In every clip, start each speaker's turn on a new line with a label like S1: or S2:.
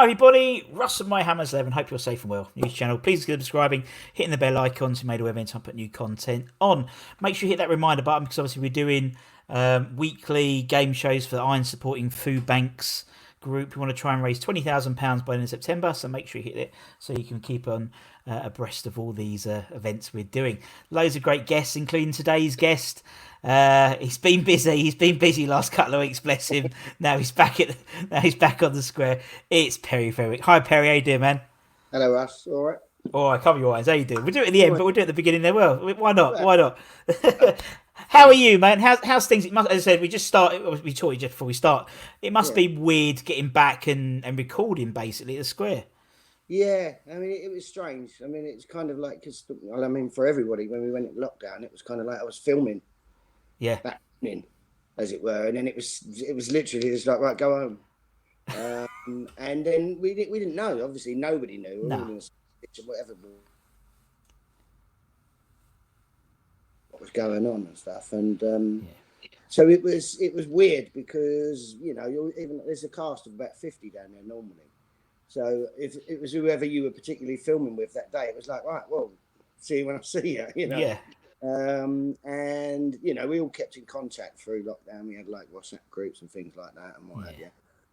S1: everybody, Russ and My Hammers 11. Hope you're safe and well. News channel. Please consider subscribing, hitting the bell icon to be made aware when I put new content on. Make sure you hit that reminder button because obviously we're doing weekly game shows for the Iron Supporting Food Banks group. We want to try and raise £20,000 by the end of September, so make sure you hit it so you can keep on abreast of all these events we're doing. Loads of great guests, including today's guest. He's been busy last couple of weeks, bless him. Now he's back on the square. It's Perry Fenwick. Hi Perry, how you doing, man?
S2: Hello, Russ. All right.
S1: All right, cover your eyes. How you doing? We'll do it at the end, but we'll do it at the beginning there. Well, why not?
S2: Well,
S1: Why not? How are you, man? How's things? It must, as I said, we just started. We talked just before we start. It must be weird getting back and recording basically at the square.
S2: Yeah, I mean, it was strange. I mean, it's kind of like, because, I mean, for everybody, when we went in lockdown, it was kind of like I was filming
S1: Yeah.
S2: that evening, as it were, and then it was literally just like, right, go home. And then we didn't know. Obviously, nobody knew. We were all in a stitch of whatever what was going on and stuff, and so it was weird because even there's a cast of about 50 down there normally. So if it was whoever you were particularly filming with that day, it was like, right, well, see you when I see you,
S1: Yeah.
S2: And we all kept in contact through lockdown. We had like WhatsApp groups and things like that and what have you.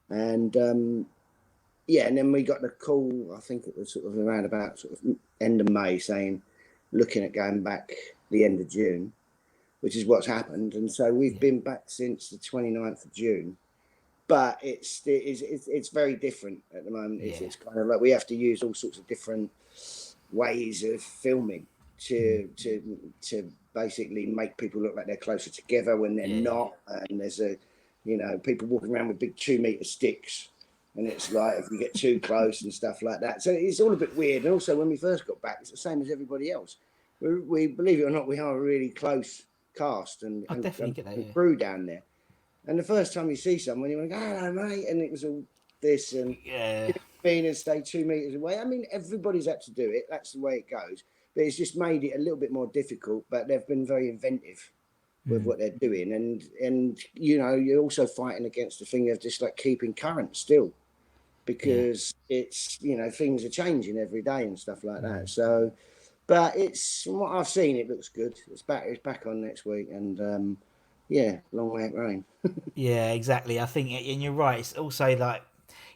S2: And and then we got the call, I think it was sort of around about sort of end of May, saying, looking at going back the end of June, which is what's happened. And so we've been back since the 29th of June. But it's very different at the moment. It's kind of like we have to use all sorts of different ways of filming to basically make people look like they're closer together when they're not. And there's people walking around with big 2-meter sticks, and it's like if you get too close and stuff like that. So it's all a bit weird. And also when we first got back, it's the same as everybody else. We believe it or not, we are a really close cast and crew down there. And the first time you see someone, you're like, hello, mate. And it was all this and and stay 2 meters away. I mean, everybody's had to do it. That's the way it goes. But it's just made it a little bit more difficult. But they've been very inventive with what they're doing. And you're also fighting against the thing of just like keeping current still. Because it's, things are changing every day and stuff like that. So, but it's, from what I've seen, it looks good. It's back on next week. And, long way it rain.
S1: Yeah, exactly. I think, and you're right. It's also like,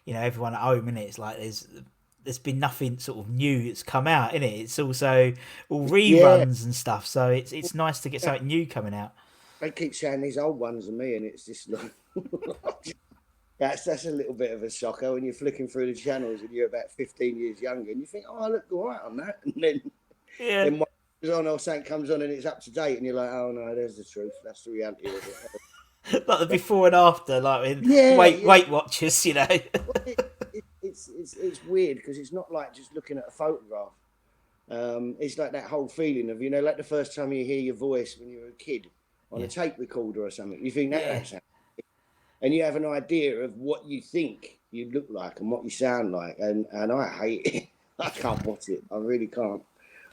S1: everyone at home, innit? It's like there's been nothing sort of new that's come out, innit? It's also all reruns and stuff. So it's nice to get something new coming out.
S2: They keep showing these old ones of me, and it's just like that's a little bit of a shocker when you're flicking through the channels and you're about 15 years younger, and you think, oh, I look all right on that, and then one comes on or something comes on and it's up to date, and you're like, oh no, there's the truth. That's the reality of it.
S1: Like the before and after, like in Weight Watchers,
S2: Well, it's weird because it's not like just looking at a photograph. It's like that whole feeling of, like the first time you hear your voice when you were a kid on a tape recorder or something. You think that's and you have an idea of what you think you look like and what you sound like. And I hate it. I can't watch it. I really can't.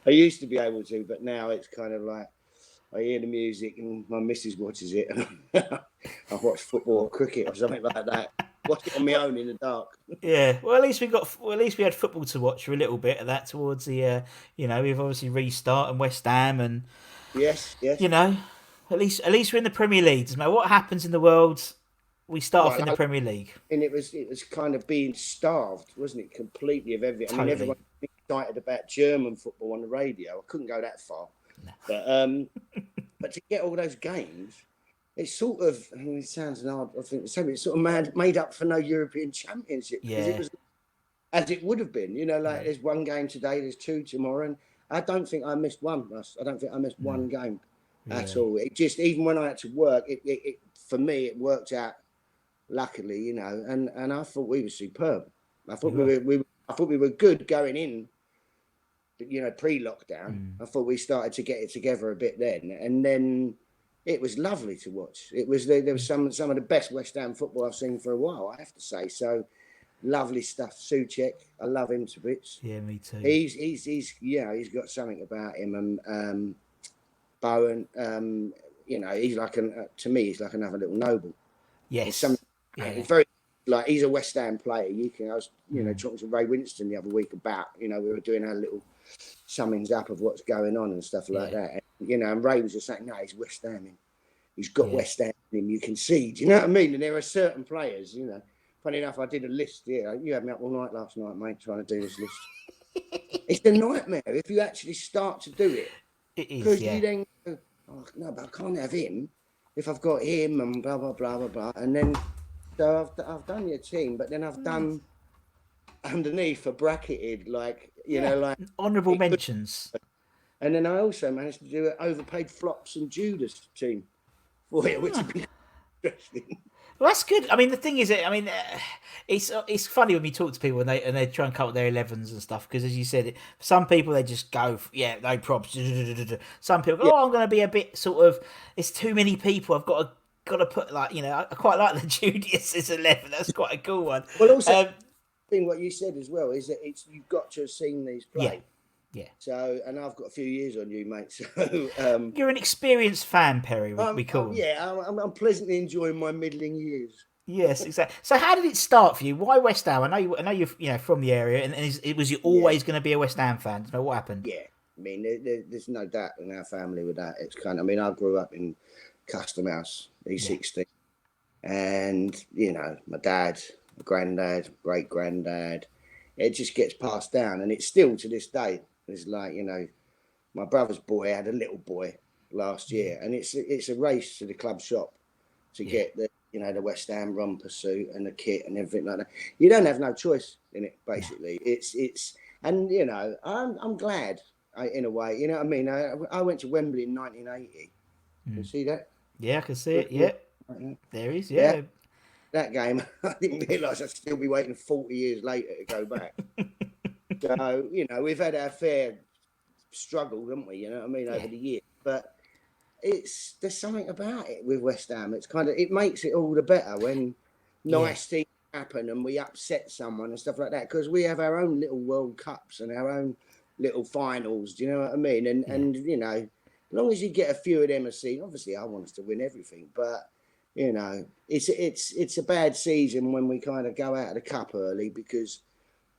S2: I used to be able to, but now it's kind of like, I hear the music and my missus watches it. I watch football or cricket or something like that. Watch it on my own in the dark.
S1: Yeah, well, at least we had football to watch for a little bit of that towards the, we've obviously Restart and West Ham and
S2: yes.
S1: At least we're in the Premier League. Doesn't matter what happens in the world, we start off in the Premier League.
S2: And it was kind of being starved, wasn't it? Completely of everything.
S1: Totally.
S2: I mean, everyone was excited about German football on the radio. I couldn't go that far. No. But to get all those games, it's sort of, it sounds odd, I think, it's sort of made up for no European Championship. Because it was as it would have been, there's one game today, there's 2 tomorrow, and I don't think I missed one, Russ. I don't think I missed one game at all. It just, even when I had to work, it for me, it worked out luckily, and I thought we were superb. I thought we were good going in, pre-lockdown. I thought we started to get it together a bit then, and then it was lovely to watch. It was there was some of the best West Ham football I've seen for a while, I have to say. So lovely stuff. Suchek, I love him to bits.
S1: Yeah, me too.
S2: He's got something about him, and Bowen. He's like to me, he's like another little Noble.
S1: Yes,
S2: very like he's a West Ham player. I was, talking to Ray Winston the other week about, we were doing our little summings up of what's going on and stuff like that. And, and Ray was just saying, no, he's West Ham. He's got West Ham in him. You can see. Do you know what I mean? And there are certain players, Funny enough, I did a list. Yeah, you had me up all night last night, mate, trying to do this list. It's a nightmare if you actually start to do it.
S1: It is,
S2: because you then go, oh, no, but I can't have him if I've got him and blah blah blah blah blah. And then so I've done your team, but then I've done underneath a bracketed like like
S1: honourable mentions.
S2: And then I also managed to do an overpaid flops and Judas team for you, which would be interesting.
S1: Well, that's good. I mean, the thing is, it's funny when we talk to people and they try and come up with their 11s and stuff because, as you said, some people they just go, no props. Some people go, I'm going to be a bit sort of. It's too many people. I've got to put like I quite like the Judas as 11. That's quite a cool one.
S2: Well, also, what you said as well is that you've got to have seen these play.
S1: Yeah.
S2: So, and I've got a few years on you, mate. So,
S1: you're an experienced fan, Perry. We call.
S2: I'm pleasantly enjoying my middling years.
S1: Yes, exactly. So, how did it start for you? Why West Ham? I know you're from the area, and it was you always going to be a West Ham fan. So, what happened?
S2: Yeah, I mean, there's no doubt in our family with that. It's kind of. I mean, I grew up in Custom House, E60, and my dad, my granddad, great granddad. It just gets passed down, and it's still to this day. It's like, my brother's boy had a little boy last year, and it's a race to the club shop to get the the West Ham romper suit and the kit and everything like that. You don't have no choice in it, basically. It's and I'm glad in a way. You know what I mean? I went to Wembley in 1980. You see that?
S1: Yeah, I can see it. Yeah, there is. Yeah.
S2: That game, I didn't realise I'd still be waiting 40 years later to go back. So, we've had our fair struggle, haven't we? You know what I mean, over the years. But there's something about it with West Ham. It's it makes it all the better when nice things happen and we upset someone and stuff like that. Because we have our own little World Cups and our own little finals. Do you know what I mean? And as long as you get a few of them a season, obviously I want us to win everything, but. It's a bad season when we kind of go out of the cup early because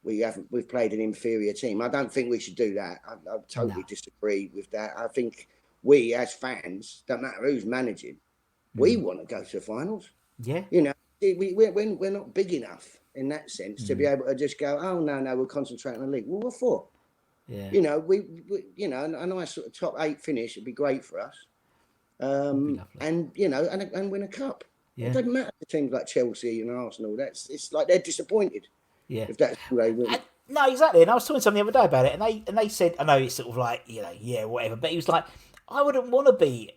S2: we've played an inferior team. I don't think we should do that. I totally disagree with that. I think we as fans, don't matter who's managing, we want to go to the finals.
S1: Yeah.
S2: We're not big enough in that sense to be able to just go, oh no, we'll concentrate on the league. Well, what for?
S1: Yeah.
S2: We a nice sort of top 8 finish would be great for us. And win a cup.
S1: Yeah.
S2: It doesn't matter to teams like Chelsea and Arsenal. It's like they're disappointed.
S1: Yeah.
S2: If that's who they win.
S1: No, exactly. And I was talking to someone the other day about it, and they said, I know it's sort of like whatever, but he was like, I wouldn't want to be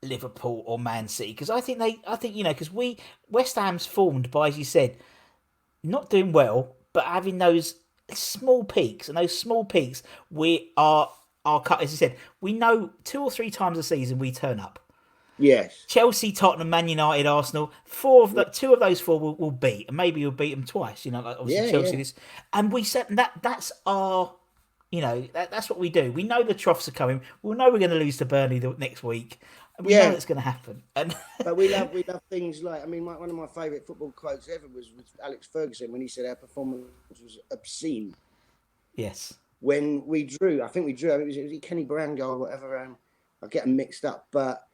S1: Liverpool or Man City because I think because West Ham's formed by, as you said, not doing well, but having those small peaks, and those small peaks we are cut. As you said, we know 2 or 3 times a season we turn up.
S2: Yes.
S1: Chelsea, Tottenham, Man United, Arsenal. 2 of those 4 will beat, and maybe you'll beat them twice. Like obviously Chelsea. This, and we said that's our, that's what we do. We know the troughs are coming. We know we're going to lose to Burnley the next week. And we know it's going to happen. And
S2: but we love things like, one of my favourite football quotes ever was with Alex Ferguson when he said our performance was obscene.
S1: Yes.
S2: When we drew, I think it was Kenny Brown goal or whatever. I get them mixed up, but.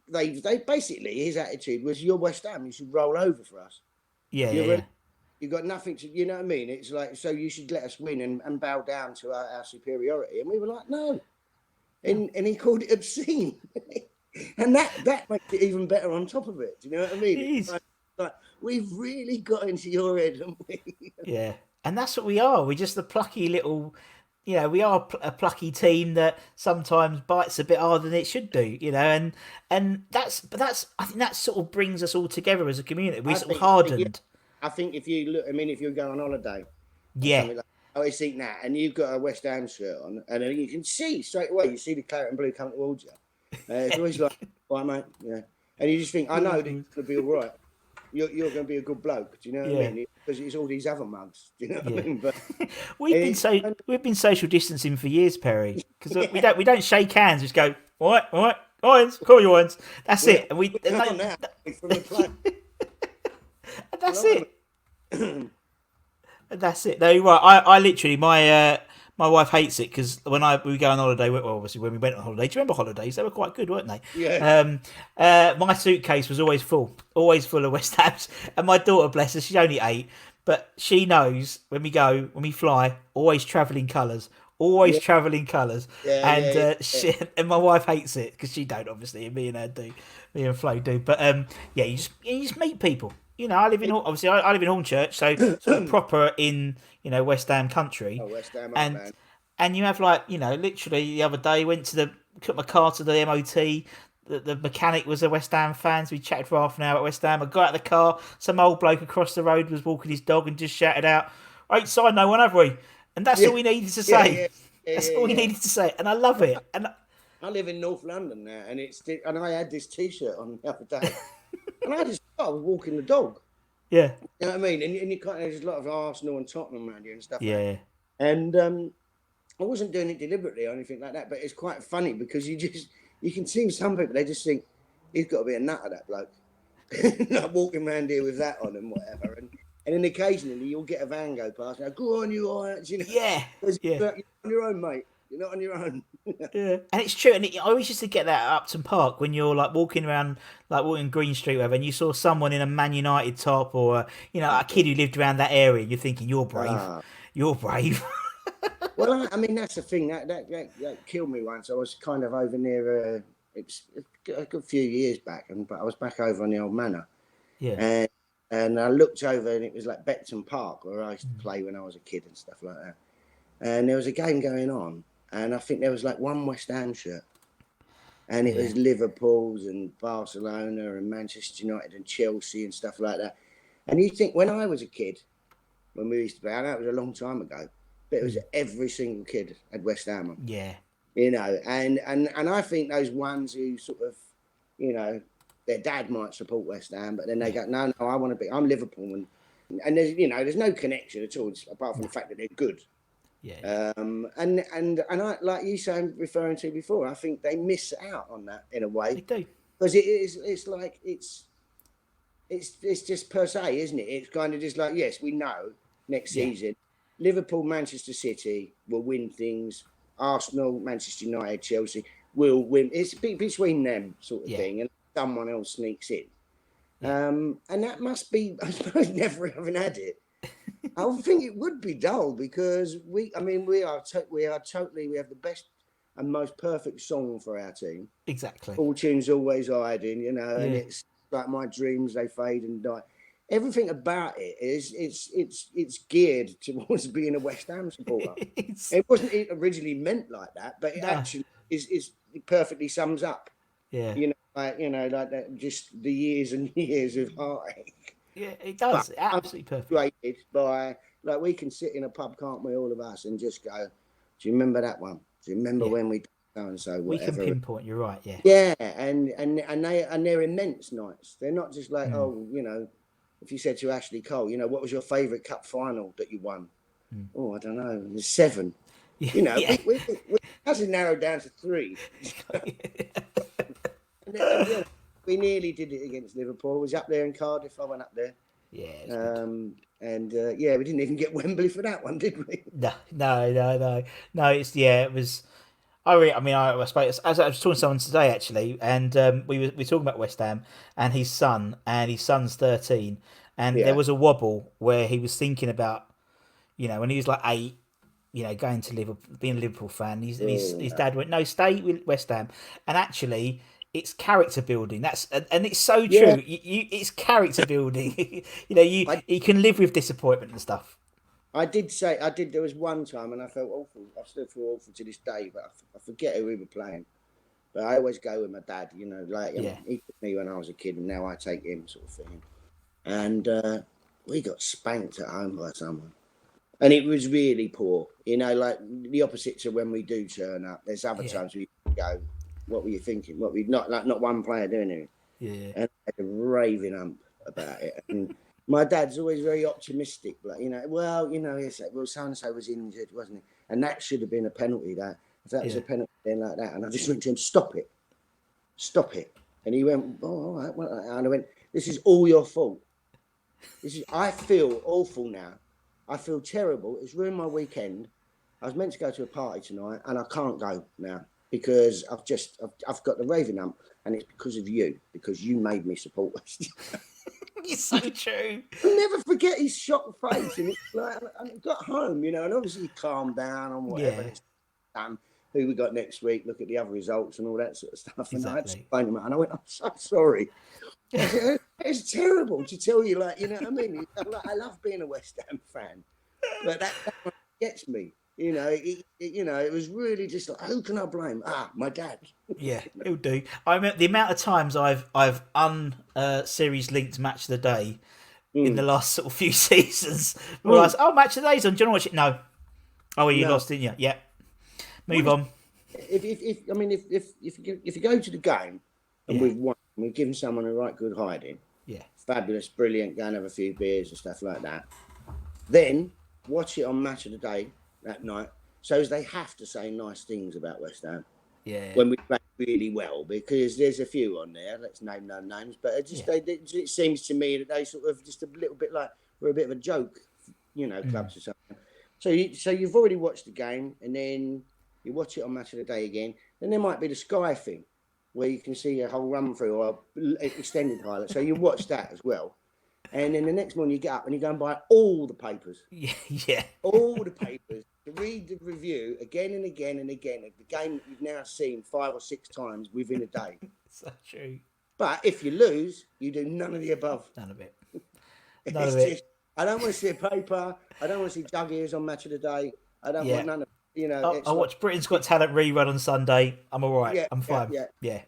S2: They basically, his attitude was, you're West Ham, you should roll over for us.
S1: Yeah.
S2: You've got nothing to, you know what I mean? It's like, so you should let us win and bow down to our superiority. And we were like, no. And he called it obscene. And that makes it even better on top of it. Do you know what I mean?
S1: It is.
S2: Like, we've really got into your head, haven't we?
S1: Yeah. And that's what we are. We're just the plucky little... we are a plucky team that sometimes bites a bit harder than it should do, and that's I think that sort of brings us all together as a community. We're sort of hardened.
S2: I think if you look, if you go on holiday, it's eating that, and you've got a West Ham shirt on, and then you can see straight away, you see the claret and blue coming towards you. It's always like, right, mate, and you just think, I know that it's going to be all right. You're going to be a good bloke. Do you know what I mean? Because it's all these other mugs. Do you know what I mean? But
S1: we've been social distancing for years, Perry. Because we don't shake hands. We just go, all right, Irons, call your Irons. That's it. And we
S2: from the plane.
S1: And that's
S2: Blimey.
S1: it. And that's it. No, you're right. I literally my wife hates it because when we go on holiday, well, obviously when we went on holiday, do you remember holidays? They were quite good, weren't they?
S2: Yeah.
S1: My suitcase was always full of West Hams, and my daughter, bless her, she's only 8, but she knows when we fly, always travelling colours, always
S2: Yeah.
S1: travelling colours,
S2: Yeah.
S1: and
S2: Yeah. Yeah.
S1: and my wife hates it because she don't obviously, and me and her do, me and Flo do, but yeah, you just meet people. I live in obviously I live in Hornchurch, so sort of proper in West Ham country,
S2: Oh, West Ham
S1: and
S2: Heartland.
S1: and you have like literally the other day went to took my car to the MOT. The mechanic was a West Ham fan, so we chatted for half an hour at West Ham. I got out of the car, some old bloke across the road was walking his dog and just shouted out, "Ain't signed no one, have we?" And that's
S2: Yeah.
S1: all we needed to
S2: Yeah.
S1: say.
S2: Yeah. Yeah.
S1: That's
S2: Yeah.
S1: all we
S2: Yeah.
S1: needed to say, and I love it. And
S2: I live in North London now, and I had this T-shirt on the other day, and I just thought I was walking the dog.
S1: yeah,
S2: You know what I mean? And you kind of there's a lot of Arsenal and Tottenham around here and stuff like that.
S1: yeah,
S2: And I wasn't doing it deliberately or anything like that, but it's quite funny because you can see some people, they just think he's got to be a nutter, that bloke. Like walking around here with that on and whatever. And then occasionally you'll get a van go past and go on, you all right?
S1: yeah, yeah.
S2: You're on your own, mate. You're not on your own.
S1: Yeah, and it's true. And I always used to get that at Upton Park when you're like walking around, like walking Green Street, or whatever, and you saw someone in a Man United top, or a kid who lived around that area. And you're thinking, you're brave, you're brave.
S2: Well, I mean, that's the thing that killed me once. I was kind of over near it's a good few years back, but I was back over on the old manor,
S1: Yeah,
S2: and I looked over and it was like Beckton Park where I used to play when I was a kid and stuff like that. And there was a game going on, and I think there was like one West Ham shirt, and it was Liverpool's and Barcelona and Manchester United and Chelsea and stuff like that. And you think when I was a kid, when we used to play, I know it was a long time ago, but it was every single kid had West Ham on.
S1: yeah,
S2: And I think those ones who sort of, their dad might support West Ham, but then they go, no, I want to be, I'm Liverpool, and there's no connection at all, apart from the fact that they're good.
S1: yeah.
S2: And I, like you saying, referring to before, I think they miss out on that in a way
S1: They do.
S2: because it's like it's just per se, isn't it? It's kind of just like, yes, we know next season Liverpool, Manchester City will win things. Arsenal, Manchester United, Chelsea will win. It's between them sort of thing, and someone else sneaks in. And that must be, I suppose, never having had it. I think it would be dull because we have the best and most perfect song for our team.
S1: Exactly.
S2: Fortune's always hiding, and it's like my dreams, they fade and die. Everything about it is it's geared towards being a West Ham supporter. It wasn't originally meant like that, but it actually is it perfectly sums up.
S1: Yeah.
S2: Like that, just the years and years of heartache.
S1: Yeah, it does.
S2: But
S1: Absolutely perfect.
S2: Frustrated by, like, we can sit in a pub, can't we, all of us, and just go, do you remember that one? Do you remember when we so and so?
S1: We can pinpoint. You're right. Yeah.
S2: Yeah, and they're immense nights. They're not just like if you said to Ashley Cole, what was your favourite cup final that you won? Oh, I don't know. There's 7. We hasn't narrowed down to 3. and we nearly did it against Liverpool. I was up there in Cardiff. I went up there.
S1: Yeah.
S2: We didn't even get Wembley for that one, did we?
S1: No. It was. I suppose as I was talking to someone today actually, and we were talking about West Ham and his son's 13, and there was a wobble where he was thinking about, when he was like 8, going to Liverpool, being a Liverpool fan. His dad went, no, stay with West Ham, and actually. It's character building. And it's so true. It's character building. You can live with disappointment and stuff.
S2: There was one time, and I felt awful. I still feel awful to this day, but I forget who we were playing. But I always go with my dad. He took me when I was a kid, and now I take him, sort of thing. And we got spanked at home by someone, and it was really poor. Like the opposite to when we do turn up. There's other times we go. What were you thinking? What we not one player doing it.
S1: Yeah.
S2: And I had a raving ump about it. And my dad's always very optimistic. Like, he said, well, so and so was injured, wasn't he? And that should have been a penalty. That if that was a penalty, then like that. And I just went to him, stop it. And he went, oh, all right. Well, and I went, this is all your fault. I feel awful now. I feel terrible. It's ruined my weekend. I was meant to go to a party tonight, and I can't go now because I've got the raving ump, and it's because of you, because you made me support us.
S1: It's so true.
S2: I'll never forget his shocked face, and it's like, and I got home, and obviously he calmed down and whatever.
S1: Yeah.
S2: It's who we got next week, look at the other results and all that sort of stuff. And I had to
S1: Exactly.
S2: explain to him, and I went, I'm so sorry. I said, it's terrible to tell you, like, you know what I mean? I love being a West Ham fan, but that gets me. It was really just like, who can I blame? My dad.
S1: Yeah, it'll do. I mean, the amount of times I've series linked match of the day in the last sort of few seasons. Where I was, match of the day's on. Do you want to watch it? No. Oh, well, you lost, didn't you? Yeah. Move on.
S2: If you go to the game and we've won, we've given someone a right good hiding.
S1: Yeah.
S2: Fabulous, brilliant. Go and have a few beers and stuff like that. Then watch it on match of the day that night. So they have to say nice things about West Ham.
S1: Yeah.
S2: When we play really well, because there's a few on there. Let's name no names, but it seems to me that they sort of just a little bit like we're a bit of a joke, clubs or something. So you've already watched the game, and then you watch it on match of the day again. Then there might be the Sky thing, where you can see a whole run through or extended highlight. So you watch that as well. And then the next morning you get up and you go and buy all the papers.
S1: Yeah.
S2: All the papers to read the review again and again and again of the game that you've now seen 5 or 6 times within a day.
S1: So true.
S2: But if you lose, you do none of the above.
S1: None of it.
S2: I don't want to see a paper. I don't want to see jug ears on match of the day. I don't want none of
S1: I watch Britain's Got Talent rerun on Sunday. I'm all right.
S2: Yeah,
S1: I'm fine.
S2: Yeah.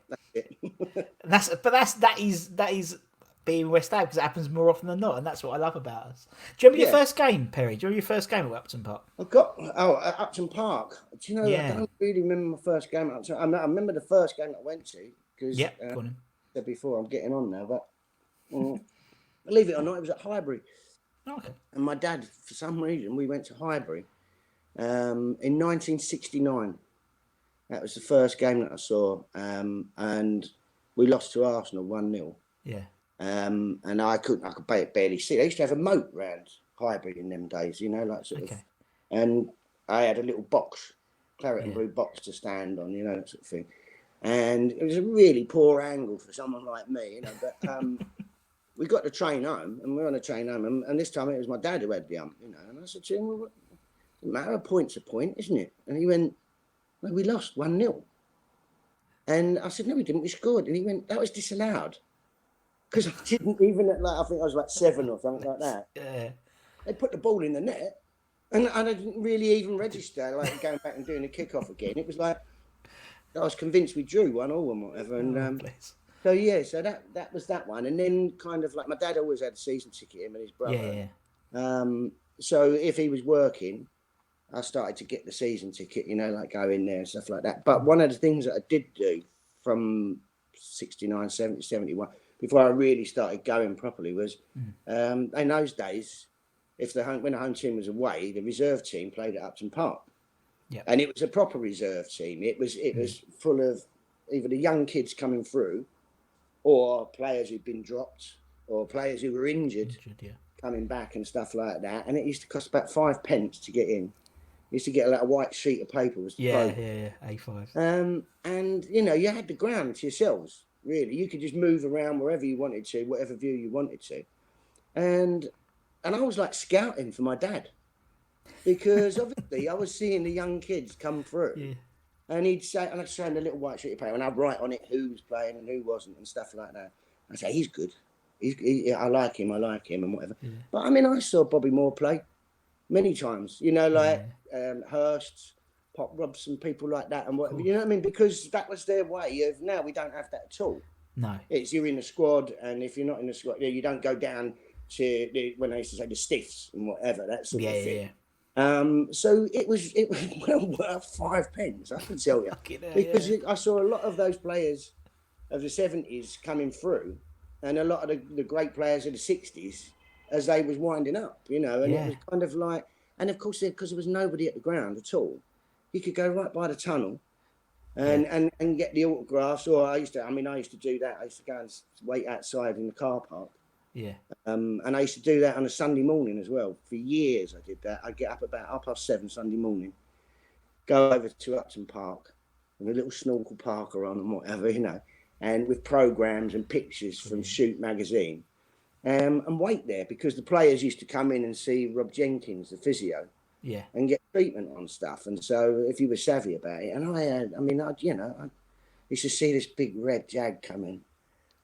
S2: That's it.
S1: that is being West Ham, because it happens more often than not, and that's what I love about us. Do you remember your first game, Perry? Do you remember your first game at Upton Park?
S2: At Upton Park. Do you know? I don't really remember my first game at Upton. I remember the first game that I went to because
S1: go on.
S2: Said before I'm getting on now, but believe it or not, it was at Highbury.
S1: Okay.
S2: And my dad, for some reason, we went to Highbury in 1969. That was the first game that I saw, and we lost to Arsenal 1-0.
S1: Yeah.
S2: And I could barely see. They used to have a moat round Highbury in them days, and I had a little box, claret and blue box to stand on, that sort of thing. And it was a really poor angle for someone like me, but we got the train home, and we were on the train home, and this time it was my dad who had the ump, and I said to him, well, it doesn't matter, a point's a point, isn't it? And he went, well, we lost 1-0. And I said, no, we didn't, we scored. And he went, that was disallowed. Because I didn't even, I think I was like 7 or something like that.
S1: Yeah.
S2: They put the ball in the net, and I didn't really even register, like going back and doing the kickoff again. It was like, I was convinced we drew 1-1 and whatever. And so that was that one. And then kind of like my dad always had a season ticket, him and his brother. Yeah. So if he was working, I started to get the season ticket, like go in there and stuff like that. But one of the things that I did do from 69, 70, 71, before I really started going properly was in those days, when the home team was away, the reserve team played at Upton Park.
S1: Yeah.
S2: And it was a proper reserve team. It was full of either the young kids coming through or players who'd been dropped or players who were injured coming back and stuff like that. And it used to cost about 5 pence to get in. You used to get a little white sheet of paper.
S1: A5.
S2: And, you had the ground to yourselves, really. You could just move around wherever you wanted to, whatever view you wanted to. And I was like scouting for my dad. Because obviously I was seeing the young kids come through. Yeah. And I'd show him a little white sheet of paper, and I'd write on it who was playing and who wasn't and stuff like that. I'd say, he's good. I like him and whatever. Yeah. But I saw Bobby Moore play many times, Hurst, Pop Robson, people like that and whatever. Cool. You know what I mean? Because that was their way of, now we don't have that at all.
S1: No.
S2: It's you're in the squad, and if you're not in the squad, you don't go down to, when I used to say the stiffs and whatever, that sort of thing. Yeah. So it was well worth 5 pence, I can tell you, because I saw a lot of those players of the 70s coming through, and a lot of the great players of the 60s as they was winding up, and it was kind of like, and of course because there was nobody at the ground at all, you could go right by the tunnel and get the autographs. Or I used to do that. I used to go and wait outside in the car park
S1: Yeah.
S2: And I used to do that on a Sunday morning as well. For years I did that. I'd get up about 7:30 Sunday morning, go over to Upton Park with a little snorkel parker on and whatever, and with programmes and pictures from Shoot magazine, and wait there because the players used to come in and see Rob Jenkins, the physio, and get treatment on stuff. And so if you were savvy about it, and I used to see this big red Jag come in,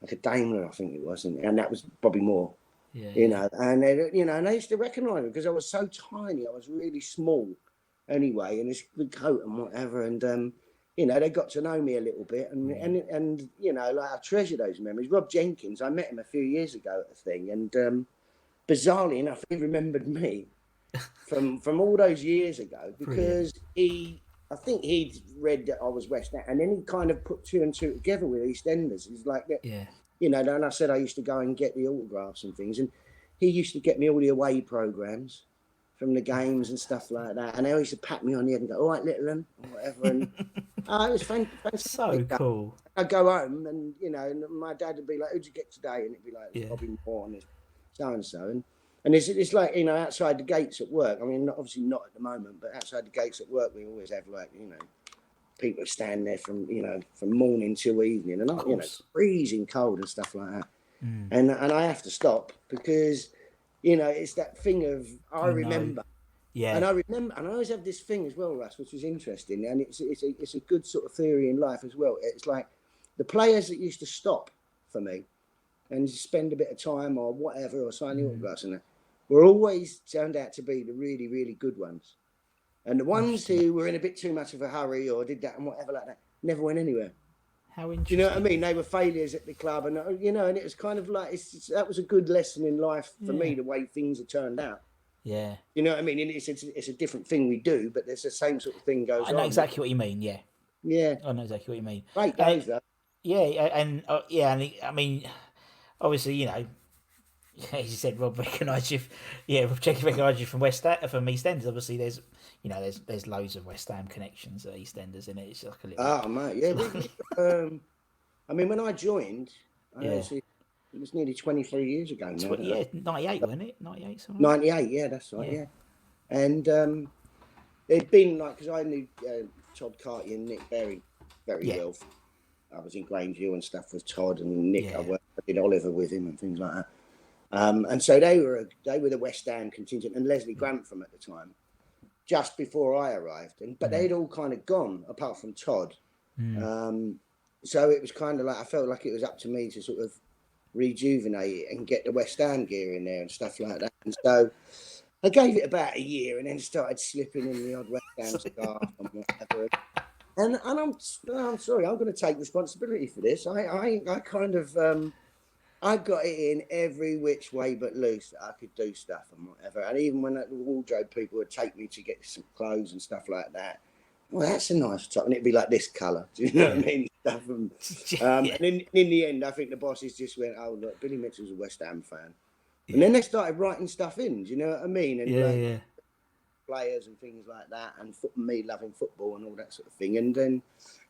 S2: like a Daimler, I think it was, and that was probably more. And they used to recognise me because I was so tiny. I was really small, anyway, and this big coat and whatever. And they got to know me a little bit, and like I treasure those memories. Rob Jenkins, I met him a few years ago at the thing, and bizarrely enough, he remembered me from all those years ago because I think he'd read that I was West Ham, and then he kind of put two and two together with EastEnders. He's like, and I said I used to go and get the autographs and things, and he used to get me all the away programmes from the games and stuff like that. And they used to pat me on the head and go, "All right, little one," or whatever. And it was fantastic.
S1: So cool.
S2: I'd go home and, and my dad would be like, "Who'd you get today?" And it'd be like, Bobby Moore and so-and-so. And it's like, outside the gates at work. I mean, obviously not at the moment, but outside the gates at work, we always have people stand there from morning till evening, and freezing cold and stuff like that. And I have to stop because it's that thing of I remember. And I remember, and I always have this thing as well, Russ, which is interesting, and it's a good sort of theory in life as well. It's like the players that used to stop for me and spend a bit of time or whatever, or sign the autographs and that, were always turned out to be the really, really good ones. And the ones who were in a bit too much of a hurry or did that and whatever like that never went anywhere.
S1: How interesting.
S2: Do you know what I mean? They were failures at the club, and and it was kind of like that was a good lesson in life for me, the way things have turned out.
S1: Yeah.
S2: You know what I mean? And it's a different thing we do, but there's the same sort of thing goes on.
S1: I know exactly what you mean. Yeah.
S2: Yeah.
S1: I know exactly what you mean.
S2: Great days, though.
S1: Yeah, and I mean, obviously, as you said, Rob recognised you. Rob Jenkins recognised you from from EastEnders. Obviously, there's loads of West Ham connections at EastEnders in it. It's like a little.
S2: Oh mate, yeah. I mean, when I joined, it was nearly 23 years ago now.
S1: 98, wasn't it? 98, something.
S2: 98, yeah, that's right, yeah. And it'd been like, because I knew Todd Carty and Nick Berry very well. I was in Grange Hill and stuff with Todd and Nick. I did Oliver with him and things like that. And so they were the West Ham contingent, and Leslie Grantham at the time, just before I arrived. But they'd all kind of gone, apart from Todd. So it was kind of like, I felt like it was up to me to sort of rejuvenate it and get the West Ham gear in there and stuff like that. And so I gave it about a year and then started slipping in the odd West Ham scarf and whatever. And I'm sorry, I'm going to take responsibility for this. I kind of I got it in every which way but loose that I could do stuff and whatever. And even when the wardrobe people would take me to get some clothes and stuff like that, well, that's a nice top, and it'd be like this colour. Do you know what I mean? Stuff and in the end, I think the bosses just went, "Oh look, Billy Mitchell's a West Ham fan," and then they started writing stuff in. Do you know what I mean? And players and things like that, and me loving football and all that sort of thing. And then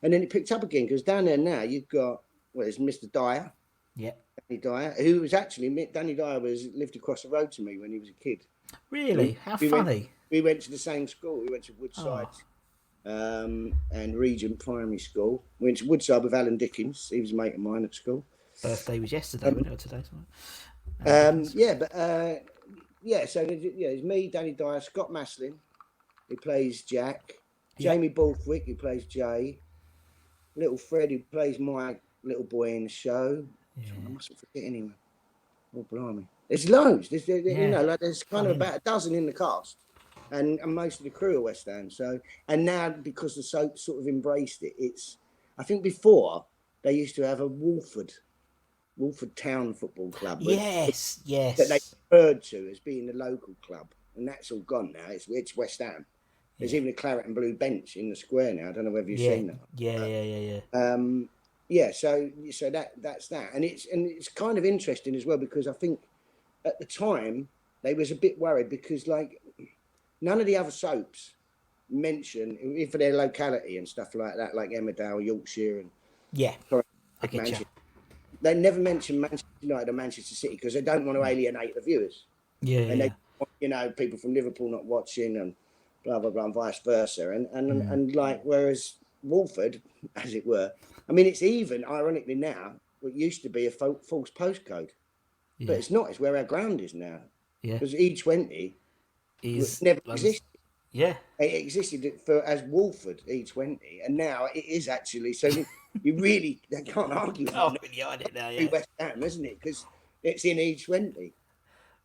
S2: it picked up again because down there now you've got there's Mr. Dyer, Danny Dyer, who was actually Danny Dyer lived across the road to me when he was a kid.
S1: Really? How funny!
S2: We went to the same school. We went to Woodside. And Regent Primary School. Went to Woodside with Alan Dickens. He was a mate of mine at school.
S1: Birthday was yesterday, wasn't it? Today,
S2: so it's me, Danny Dyer, Scott Maslin, who plays Jack, Jamie Borthwick, who plays Jay, little Fred, who plays my little boy in the show. I mustn't forget anyone. Oh, blimey. There's loads. There's kind of about a dozen in the cast. And most of the crew are West Ham. So, and now because the soap sort of embraced it, I think before they used to have a Wolford Town Football Club.
S1: Yes.
S2: That they referred to as being the local club, and that's all gone now. It's West Ham. There's even a claret and blue bench in the square now. I don't know whether you've seen that. Yeah. So that's that, and it's kind of interesting as well because I think at the time they was a bit worried because none of the other soaps mention for their locality and stuff like that, like Emmerdale, Yorkshire, and they never mention Manchester United or Manchester City because they don't want to alienate the viewers.
S1: Yeah,
S2: And
S1: yeah.
S2: they want, you know, people from Liverpool not watching and blah blah blah and vice versa. And like whereas Walford, as it were, I mean, it's even ironically now what used to be a false postcode, but it's not. It's where our ground is now.
S1: Yeah.
S2: Because E20
S1: Is
S2: never existed.
S1: Yeah.
S2: It existed as Walford E20, and now it is actually. So you really they can't argue.
S1: Oh, behind it now, yeah.
S2: West Ham, isn't it? Because it's in E20.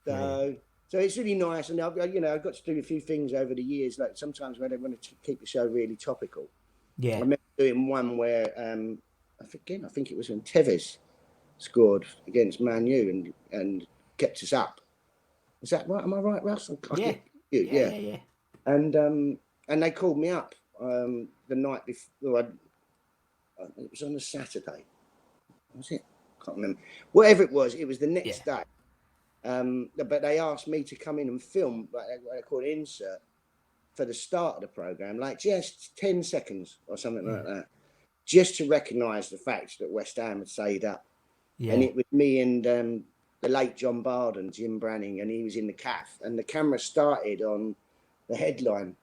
S2: So it's really nice, and I've got to do a few things over the years. Like sometimes when I want to keep the show really topical.
S1: Yeah.
S2: I remember doing one where I think it was when Tevez scored against Man U and kept us up. Is that right? Am I right, Russ?
S1: Yeah.
S2: And they called me up the night before. It was on a Saturday. Was it? Can't remember. Whatever it was the next day. But they asked me to come in and film what they call an insert for the start of the programme, like just 10 seconds or something like that, just to recognise the fact that West Ham had stayed up. Yeah. And it was me and the late John Bard and Jim Branning, and he was in the calf, and the camera started on the headline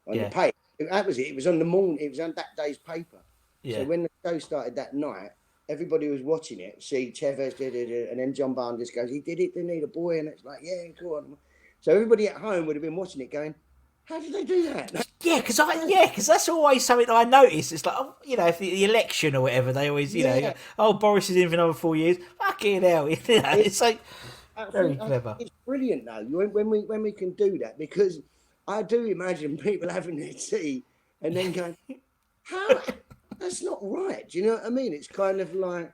S2: on the page. That was it. It was on the morning. It was on that day's paper. Yeah. So when the show started that night, everybody was watching it. See, Tevez did it, and then John Barnes just goes, "He did it, didn't he, the boy?" And it's like, "Yeah, go on." So everybody at home would have been watching it, going, "How did they do that?"
S1: Yeah, because that's always something I notice. It's like, if the election or whatever, they always, go, Boris is in for another 4 years. Fucking hell, it's like very clever.
S2: It's brilliant though when we can do that, because I do imagine people having their tea and then going, "How?" That's not right. Do you know what I mean? It's kind of like,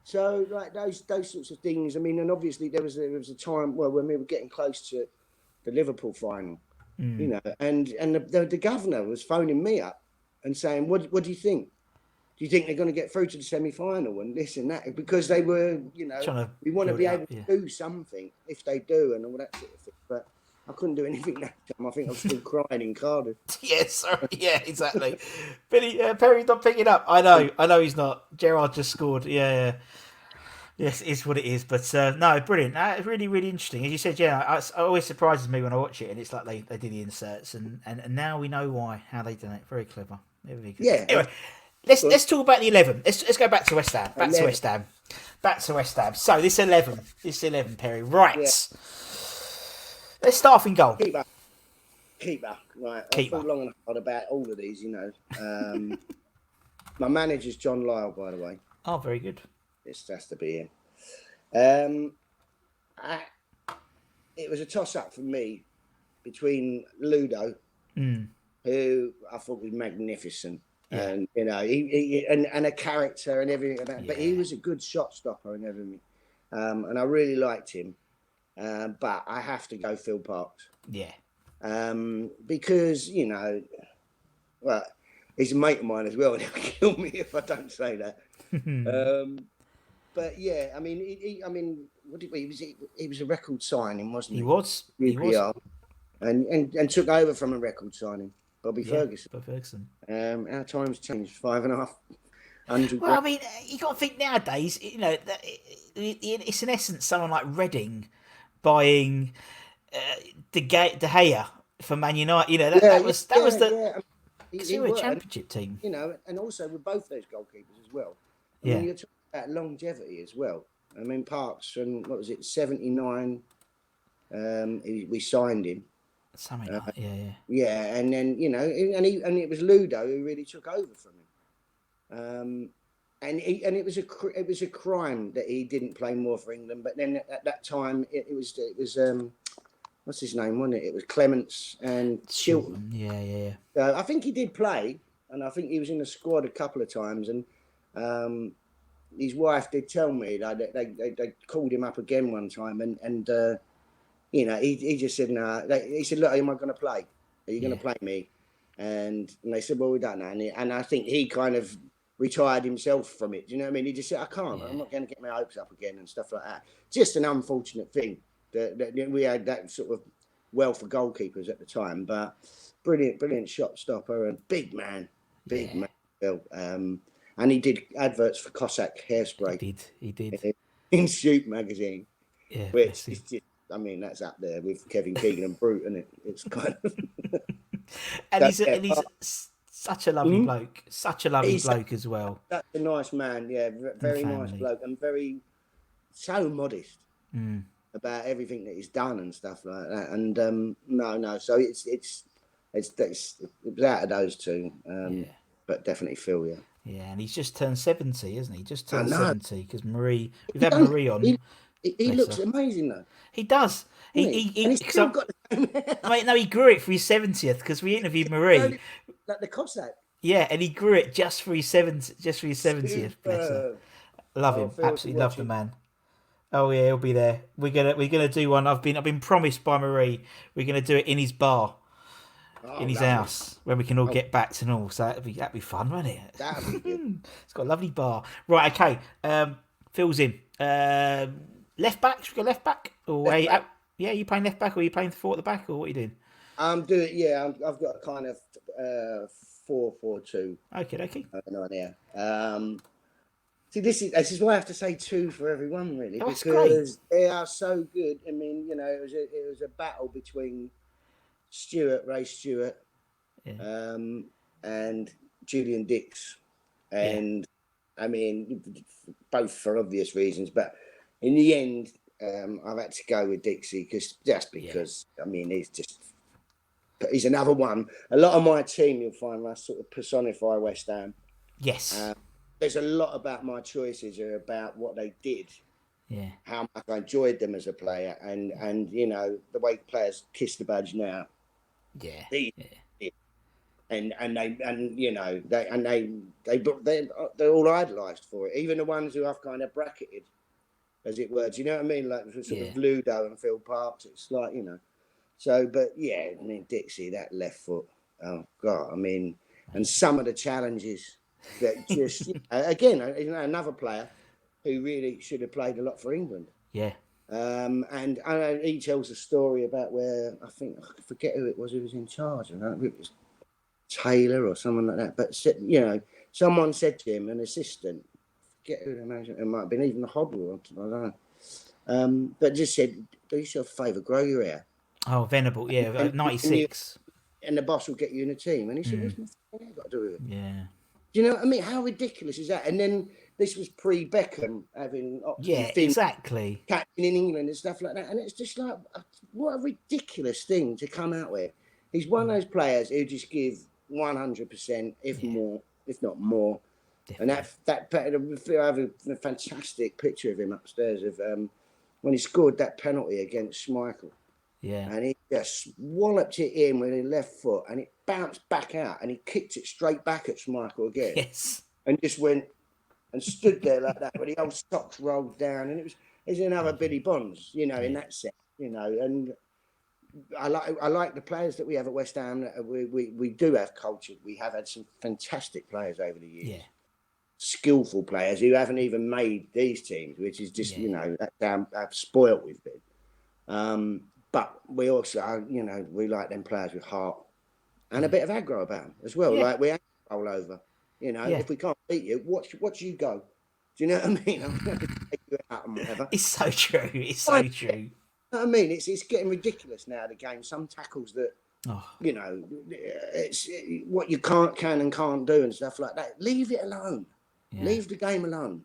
S2: so like those sorts of things. I mean, and obviously there was a time when we were getting close to the Liverpool final, and the governor was phoning me up and saying, "What do you think? Do you think they're going to get through to the semi-final and this and that?" Because they were, we want to be able to do something if they do and all that sort of thing. But I couldn't do anything that time. I think I was still crying in Cardiff.
S1: Yeah, sorry. Yeah, exactly. Billy Perry's not picking up. I know he's not. Gerrard just scored. Yeah. Yes, it's what it is. But no, brilliant. Really, really interesting. As you said, it always surprises me when I watch it, and it's like they did the inserts, and now we know how they done it. Very clever. Very good.
S2: Yeah.
S1: Anyway, let's talk about the 11. Let's go back to West Ham. Back to West Ham. So this 11, Perry. Right. Yeah. Let's start off in goal.
S2: Keeper. Right. I thought long and hard about all of these, My manager's John Lyle, by the way.
S1: Oh, very good.
S2: This has to be him. It was a toss-up for me between Ludo, who I thought was magnificent, and he and a character and everything like that. But he was a good shot stopper and everything, and I really liked him. But I have to go Phil Parkes.
S1: Yeah.
S2: Because well, he's a mate of mine as well, and he'll kill me if I don't say that. But yeah, I mean, he was a record signing, wasn't he?
S1: He was.
S2: And took over from a record signing, Bobby Ferguson.
S1: Bobby Ferguson.
S2: Our times changed 5,500.
S1: Well, I mean, you got to think nowadays. It's in essence someone like Reading buying De Gea for Man United. That was the championship team.
S2: And also with both those goalkeepers as well. I mean, you're talking about longevity as well. I mean, Parkes from 79. We signed him.
S1: Something like that, yeah.
S2: Yeah, and then and it was Ludo who really took over from him. And it was a crime that he didn't play more for England. But then at that time, it was what's his name, wasn't it? It was Clements and Chilton.
S1: Yeah.
S2: I think he did play, and I think he was in the squad a couple of times. And his wife did tell me that they called him up again one time, and he just said no. He said, "Look, am I going to play? Are you going to play me?" And they said, "Well, we don't know." And I think he kind of retired himself from it. Do you know what I mean? He just said, "I can't. I'm not going to get my hopes up again," and stuff like that. Just an unfortunate thing that we had that sort of wealth of goalkeepers at the time. But brilliant shot stopper and big man, Phil. and he did adverts for Cossack hairspray.
S1: He did.
S2: In Shoot magazine,
S1: Yeah,
S2: which is just, I mean, that's up there with Kevin Keegan and Brute, isn't it? It's kind of.
S1: and he's such a lovely bloke, such a lovely
S2: he's
S1: bloke as well.
S2: That's a nice man, yeah, very nice bloke, and so modest about everything that he's done and stuff like that. And no, so it's out of those two, but definitely Phil, yeah.
S1: Yeah, and he's just turned 70, isn't he? Just turned 70 because we've had
S2: done,
S1: Marie on.
S2: He looks amazing though.
S1: He does.
S2: And he's still got the same hair.
S1: Mate, no, he grew it for his 70th because we interviewed Marie.
S2: Like the Cossack.
S1: Yeah, and he grew it just for his 70th. Bless her. Love him. Absolutely love the man. Oh yeah, he'll be there. We're gonna do one. I've been promised by Marie. We're gonna do it in his bar. In his house when we can all get back to normal, so that'd be fun, won't it?
S2: That'd be good.
S1: It's got a lovely bar, right? Okay, Phil's in left back. Should we go left back? Or yeah, you playing left back, or are you playing 4 at the back, or what are you doing?
S2: I'm doing. Yeah, I've got a kind of 4-4-2.
S1: Okay.
S2: No idea. See, this is why I have to say 2 for everyone, really,
S1: because
S2: great. They are so good. I mean, it was a battle between Ray Stewart, and Julian Dix, and I mean, both for obvious reasons, but in the end, I've had to go with Dixie because I mean, he's another one. A lot of my team, you'll find, I sort of personify West Ham.
S1: Yes.
S2: There's a lot about my choices are about what they did.
S1: Yeah.
S2: How much I enjoyed them as a player, and the way players kiss the badge now.
S1: Yeah.
S2: They're all idolised for it. Even the ones who I've kind of bracketed, as it were. Do you know what I mean? Like sort of Ludo and Phil Parks. It's like, So, but yeah, I mean, Dixie, that left foot. Oh God, I mean, and some of the challenges that just again, another player who really should have played a lot for England.
S1: Yeah.
S2: And he tells a story about where I forget who it was who was in charge. I don't know if it was Taylor or someone like that. But someone said to him, an assistant, forget who the manager, it might have been even the Hobble, I don't know. But just said, do yourself a favour, grow your hair.
S1: Oh, Venable, yeah, 96.
S2: And the boss will get you in a team. And he said, what's my hair got to do with it?
S1: Yeah.
S2: Do you know what I mean? How ridiculous is that? And then this was pre-Beckham having
S1: exactly
S2: captain in England and stuff like that. And it's just like, what a ridiculous thing to come out with. He's one of those players who just give 100%, if not more. Definitely. And I have a fantastic picture of him upstairs of when he scored that penalty against Schmeichel.
S1: Yeah.
S2: And he just walloped it in with his left foot and it bounced back out and he kicked it straight back at Schmeichel again.
S1: Yes.
S2: And just went and stood there like that with the old socks rolled down. And it was another Billy Bonds, in that sense, and I like the players that we have at West Ham. We do have culture. We have had some fantastic players over the years.
S1: Yeah.
S2: Skillful players who haven't even made these teams, which is just, I've spoilt we've been. But we also, we like them players with heart and a bit of aggro about them as well. Yeah. Like we roll over, if we can't beat you, watch you go. Do you know what I mean? I'm not going to take you out and whatever.
S1: It's so true. It's so true.
S2: You know what I mean? It's getting ridiculous now, the game. Some tackles that, it's what you can and can't do and stuff like that. Leave it alone. Yeah. Leave the game alone.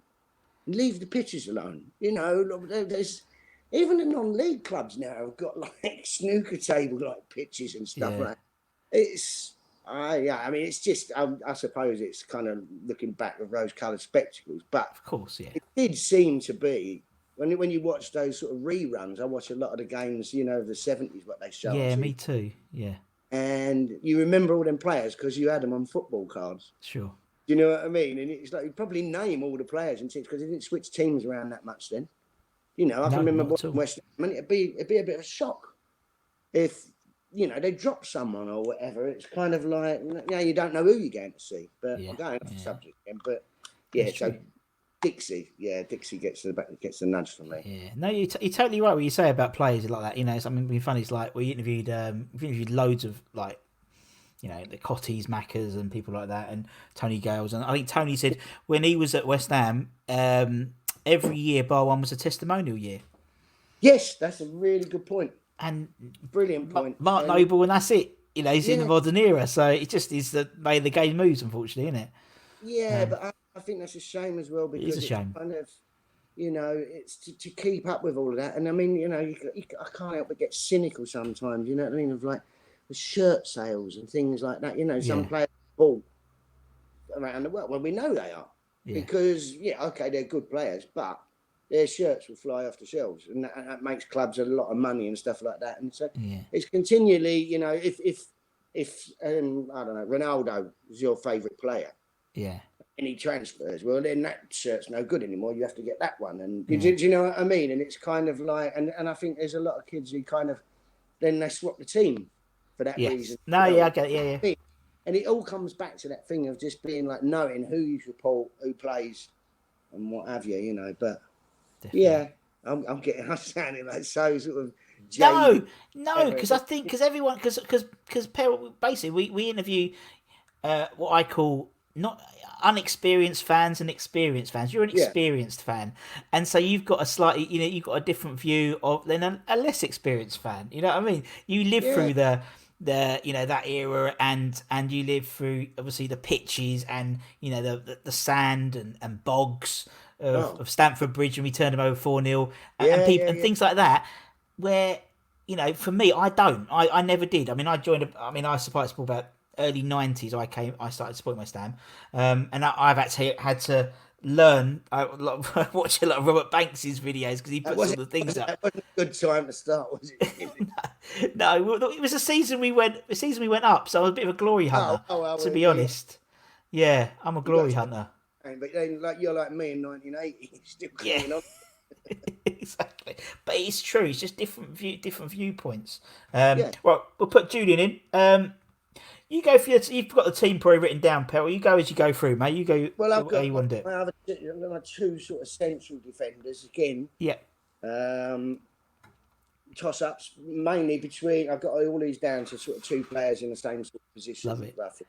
S2: Leave the pitches alone. There's even the non-league clubs now have got like snooker table like pitches and stuff like that. It's it's just I suppose it's kind of looking back with rose-coloured spectacles, but
S1: of course,
S2: it did seem to be when you watch those sort of reruns. I watch a lot of the games, the 70s, what they show.
S1: Yeah, me too. Yeah,
S2: and you remember all them players because you had them on football cards.
S1: Sure.
S2: Do you know what I mean? And it's like you probably name all the players and teams because they didn't switch teams around that much then. I can remember watching West Ham, and it'd be a bit of a shock if they drop someone or whatever. It's kind of like you don't know who you're going to see. But I'm going off the subject again. But so Dixie gets the nudge from me.
S1: Yeah, no, you're totally right. What you say about players like that, something being funny is like we interviewed loads of like the Cotties, Maccas, and people like that, and Tony Gales. And I think Tony said when he was at West Ham, every year bar one was a testimonial year.
S2: Yes, that's a really good point.
S1: And
S2: Brilliant point.
S1: Mark
S2: And,
S1: Noble, and that's it. He's in the modern era, so it just is the way the game moves, unfortunately, isn't it?
S2: yeah, but I think that's a shame as well,
S1: It is
S2: because
S1: a
S2: it's
S1: shame.
S2: kind of, it's to keep up with all of that. And I mean, I can't help but get cynical sometimes, you know what I mean? Of like the shirt sales and things like that. Some players ball around the world. Well, we know they are, because, okay, they're good players, but their shirts will fly off the shelves, and that makes clubs a lot of money and stuff like that. And so it's continually, if I don't know, Ronaldo is your favourite player, and he transfers, well, then that shirt's no good anymore. You have to get that one. And do you know what I mean? And it's kind of like, and I think there's a lot of kids who kind of, then they swap the team for that reason.
S1: No, I get it, yeah.
S2: And it all comes back to that thing of just being like knowing who you support, who plays, and what have you, but definitely. I'm sounding like so sort of
S1: jaded. No, because I think everyone, because basically we interview what I call not unexperienced fans and experienced fans. You're an experienced fan, and so you've got a slightly, you've got a different view of than a less experienced fan. You know what I mean? You live through the that era, and you live through obviously the pitches and the sand and bogs of Stamford Bridge, and we turned them over 4-0 and things like that, where for me, I never did. I mean, I supported sport about early 90s. I started supporting West Ham, and I've actually had to learn. I watch a lot of Robert Banks's videos because he puts all the things up.
S2: That wasn't a good time to start, was it?
S1: No, it was a season we went up, so I was a bit of a glory hunter, to be honest. Yeah, I'm a glory hunter.
S2: But then, you're like me in 1980, still clinging on.
S1: Exactly, but it's true. It's just different viewpoints. Well, we'll put Julian in. You go for you've got the team probably written down, Pell. You go as you go through, mate. You go.
S2: Well, I've got
S1: you want to do.
S2: I have my two sort of central defenders again.
S1: Yeah.
S2: Toss-ups mainly between. I've got all these down to sort of two players in the same sort of position.
S1: Love it.
S2: Roughly.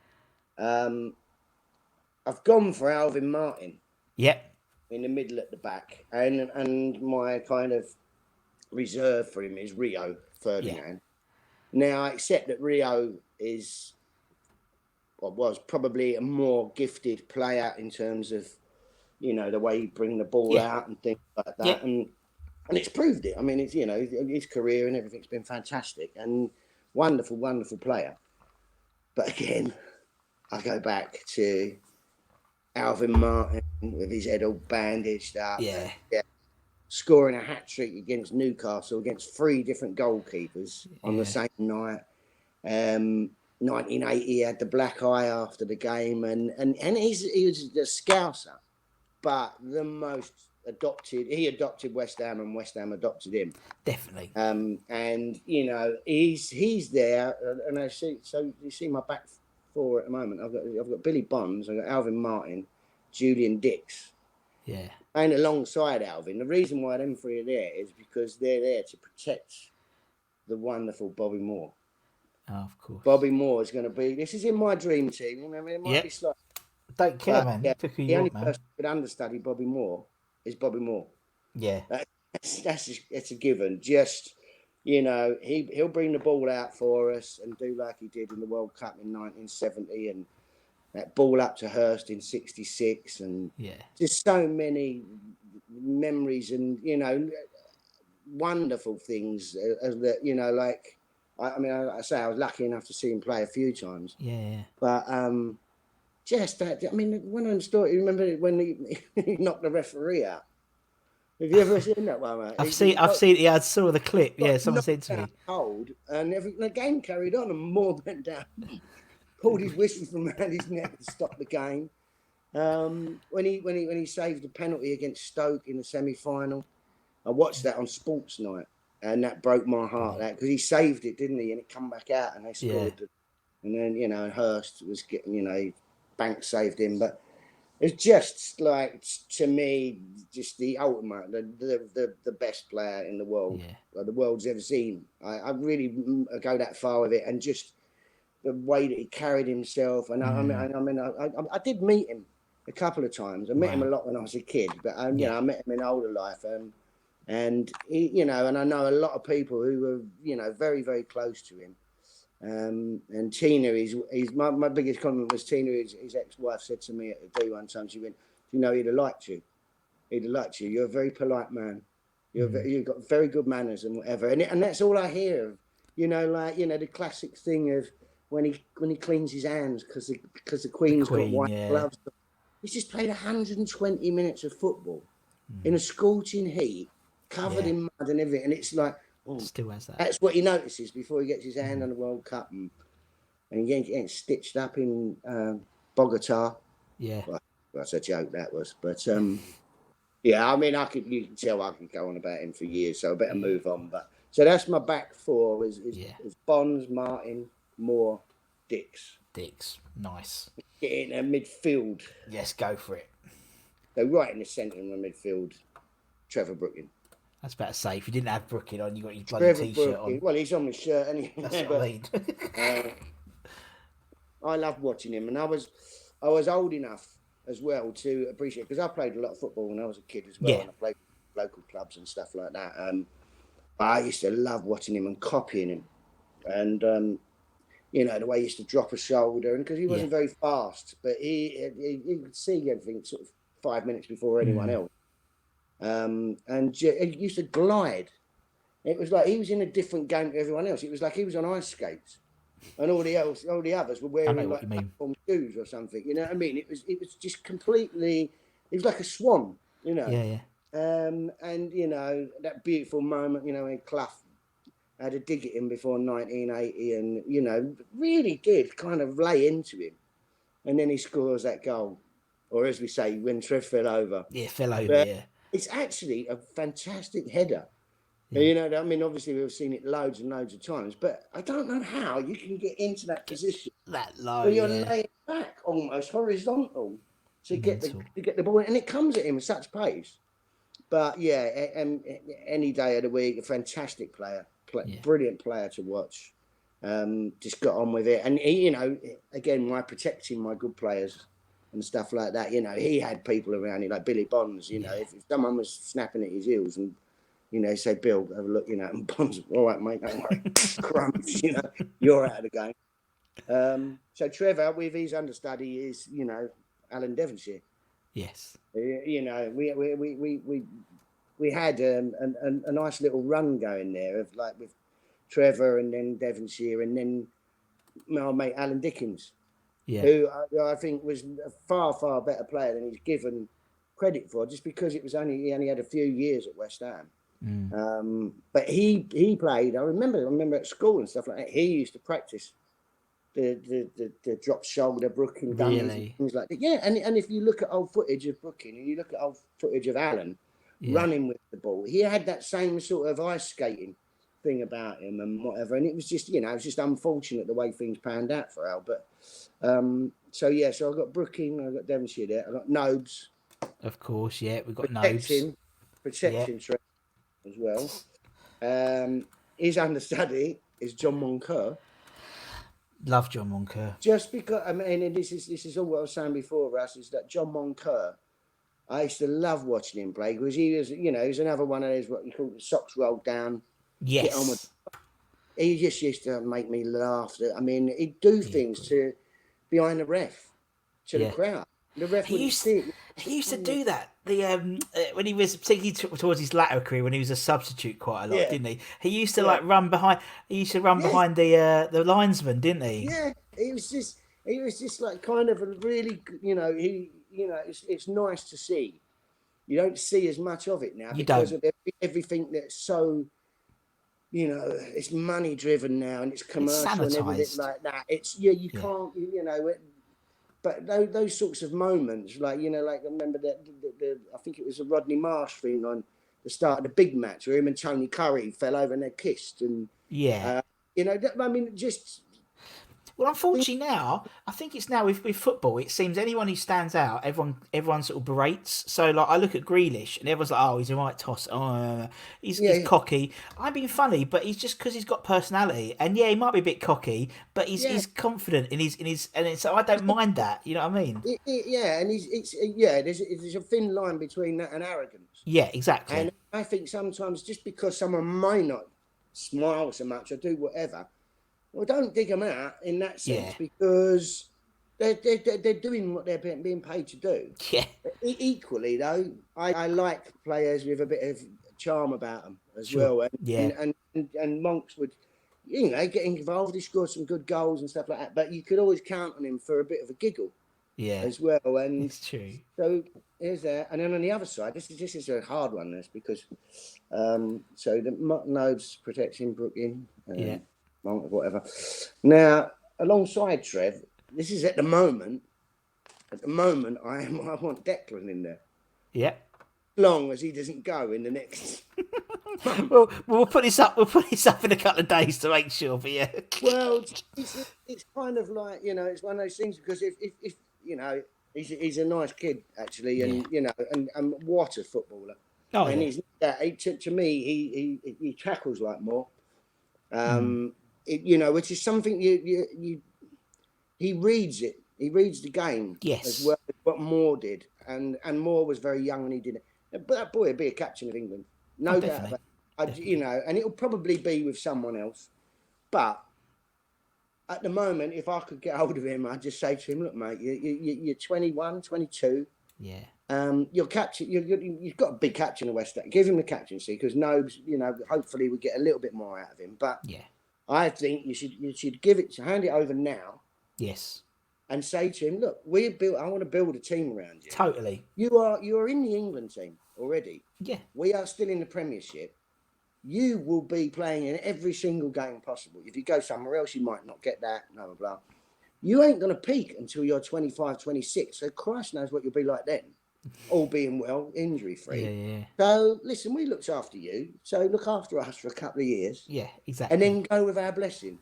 S2: I've gone for Alvin Martin.
S1: Yeah.
S2: In the middle at the back, and my kind of reserve for him is Rio Ferdinand. Yeah. Now I accept that Rio was probably a more gifted player in terms of, the way he bring the ball out and things like that, and it's proved it. I mean, it's his career and everything's been fantastic and wonderful, wonderful player. But again, I go back to Alvin Martin with his head all bandaged up.
S1: Yeah.
S2: Scoring a hat-trick against Newcastle, against 3 different goalkeepers on the same night. 1980, he had the black eye after the game, and he was a Scouser, but the most adopted. He adopted West Ham, and West Ham adopted him.
S1: Definitely.
S2: And he's there, and I see. So you see my back four at the moment. I've got Billy Bonds, I've got Alvin Martin, Julian Dix.
S1: Yeah.
S2: And alongside Alvin, the reason why them 3 are there is because they're there to protect the wonderful Bobby Moore.
S1: Oh, of course.
S2: Bobby Moore is going to be. This is in my dream team. It might be slightly.
S1: Don't care, man.
S2: The only person who could understudy Bobby Moore is Bobby Moore.
S1: Yeah.
S2: That's a given. Just, he'll bring the ball out for us and do like he did in the World Cup in 1970 and that ball up to Hurst in 66 and just so many memories and, wonderful things that, I say I was lucky enough to see him play a few times.
S1: Yeah.
S2: But just that, one of them stories, remember when he knocked the referee out? Have you ever seen that one, mate? I've seen.
S1: Yeah, I saw the clip. Yeah, someone said to me.
S2: Cold, and the game carried on, and Moore went down, pulled his whistle from around his neck to stop the game. When he saved a penalty against Stoke in the semi-final, I watched that on Sports Night, and that broke my heart. That because he saved it, didn't he? And it come back out, and they scored. And then Hurst was getting, Banks saved him, but. It's just like, to me, just the ultimate, the best player in the world, the world's ever seen. I really go that far with it, and just the way that he carried himself. And I did meet him a couple of times. I met him a lot when I was a kid, but I met him in older life. And he, and I know a lot of people who were, very, very close to him. And Tina, my biggest compliment was Tina, his ex-wife, said to me at the do one time, she went, he'd have liked you. He'd have liked you. You're a very polite man. You've got very good manners and whatever. And that's all I hear of, the classic thing of when he cleans his hands because the Queen's got white gloves. He's just played 120 minutes of football in a scorching heat, covered in mud and everything. And it's like,
S1: still has that.
S2: That's what he notices before he gets his hand on the World Cup and getting stitched up in Bogota.
S1: Yeah.
S2: Well, that's a joke, that was. But, yeah, I mean, you can tell I could go on about him for years, so I better move on. But so that's my back four is Bonds, Martin, Moore, Dix.
S1: Nice.
S2: Get in a midfield.
S1: Yes, go for it.
S2: So right in the centre of my midfield, Trevor Brooking.
S1: That's better say. If you didn't have Brooking on, you got your bloody T-shirt on.
S2: Well, he's on my shirt anyway.
S1: That's what I mean.
S2: I loved watching him, and I was old enough as well to appreciate, because I played a lot of football when I was a kid as well, and I played local clubs and stuff like that. I used to love watching him and copying him, and the way he used to drop a shoulder, and because he wasn't very fast, but he could see everything sort of 5 minutes before anyone else. And he used to glide. It was like he was in a different game to everyone else. It was like he was on ice skates, and all the others were wearing like platform shoes or something. You know what I mean? It was just completely. It was like a swan.
S1: Yeah.
S2: And that beautiful moment. When Clough had a dig at him before 1980, and really did kind of lay into him, and then he scores that goal, or as we say, when Trev fell over.
S1: Yeah, fell over. Yeah.
S2: It's actually a fantastic header. Yeah. Obviously we've seen it loads and loads of times, but I don't know how you can get into that position
S1: that low.
S2: When you're laying back almost horizontal to get the ball, and it comes at him with such pace. But any day of the week, a fantastic player, brilliant player to watch. Just got on with it, and he, again, by protecting my good players and stuff like that, he had people around him like Billy Bonds. If someone was snapping at his heels and say, Bill, have a look, and Bonds, all right, mate, don't worry, crumbs, you're out of the game. So Trevor, with his understudy, is Alan Devonshire.
S1: Yes.
S2: We had a nice little run going there of like with Trevor and then Devonshire and then my mate Alan Dickens. Yeah. Who I think was a far, far better player than he's given credit for, just because he only had a few years at West Ham. But he played. I remember at school and stuff like that. He used to practice the drop shoulder Brooking dummies and things like that. Yeah, and if you look at old footage of Brooking and you look at old footage of Alan running with the ball, he had that same sort of ice skating thing about him and whatever. And it was just it was just unfortunate the way things panned out for Al. But so I got Brooking, I got Devonshire there, I got Nobes.
S1: Of course, we've got Nobes.
S2: Protecting Trent as well. His understudy is John Moncur.
S1: Love John Moncur.
S2: Just because this is all what I was saying before, Russ, is that John Moncur, I used to love watching him play because he was, he was another one of those what you call the socks rolled down.
S1: Yes.
S2: Get on with. He just used to make me laugh. He'd do things to behind the ref to the crowd. The ref
S1: he used to do that. When he was particularly towards his latter career, when he was a substitute quite a lot, didn't he? He used to run behind. He used to run behind the linesman, didn't he?
S2: Yeah, he was just like kind of a really, it's nice to see. You don't see as much of it now because of everything that's so, it's money driven now and it's commercial and everything like that. It's you can't, But those sorts of moments, like I remember that I think it was a Rodney Marsh thing on the start of the big match where him and Tony Curry fell over and they kissed, and
S1: Well, unfortunately now, I think it's now with football, it seems anyone who stands out, everyone sort of berates. So like I look at Grealish and everyone's like, oh, he's a right toss. Oh, he's
S2: Yeah,
S1: cocky. I'm being funny, but he's just because he's got personality. And yeah, he might be a bit cocky, but
S2: yeah.
S1: he's confident in his and it's, so I don't mind that. You know what I mean?
S2: Yeah, and yeah. There's a thin line between that and arrogance,
S1: Yeah,
S2: and
S1: exactly.
S2: I think sometimes just because someone might not smile so much or do whatever, well, don't dig them out in that sense
S1: Yeah,
S2: because they're doing what they're being paid to do.
S1: yeah,
S2: But equally, though, I like players with a bit of charm about them as
S1: sure.
S2: well,
S1: Yeah,
S2: and Monks would. Get involved. He scored some good goals and stuff like that. But you could always count on him for a bit of a giggle
S1: yeah,
S2: as well. And
S1: it's true.
S2: so here's that. And then on the other side, this is a hard one. This because so the Nobes protecting Brooklyn,
S1: Yeah,
S2: Monk, whatever. Now alongside Trev, this is at the moment. At the moment, I want Declan in there.
S1: yeah.
S2: Long as he doesn't go in the next.
S1: Well, we'll put this up. We'll put this up in a couple of days to make sure. But yeah,
S2: Well, it's kind of like it's one of those things because if he's a nice kid actually,
S1: yeah.
S2: and and what a footballer,
S1: Oh
S2: and
S1: yeah.
S2: he's to me he tackles like more,
S1: Mm.
S2: which is something he reads it. He reads the game as
S1: Yes.
S2: well as what Moore did, and Moore was very young when he did it. But that boy would be a captain of England,
S1: Oh,
S2: no doubt
S1: definitely.
S2: about it. And it'll probably be with someone else. But at the moment, if I could get hold of him, I'd just say to him, look, mate, you're 21, 22.
S1: Yeah.
S2: You're captain. You've got to be captain of West Ham. Give him the captaincy because Nobes, hopefully we get a little bit more out of him. But
S1: Yeah.
S2: I think you should hand it over now
S1: Yes.
S2: and say to him, look, I want to build a team around you.
S1: Totally.
S2: You are in the England team already.
S1: Yeah.
S2: We are still in the Premiership. You will be playing in every single game possible. If you go somewhere else, you might not get that, blah, blah, blah. You ain't going to peak until you're 25, 26. So Christ knows what you'll be like then, all being well, injury-free.
S1: Yeah. Yeah.
S2: So, listen, we looked after you. So look after us for a couple of years.
S1: Yeah. Exactly.
S2: And then go with our blessing.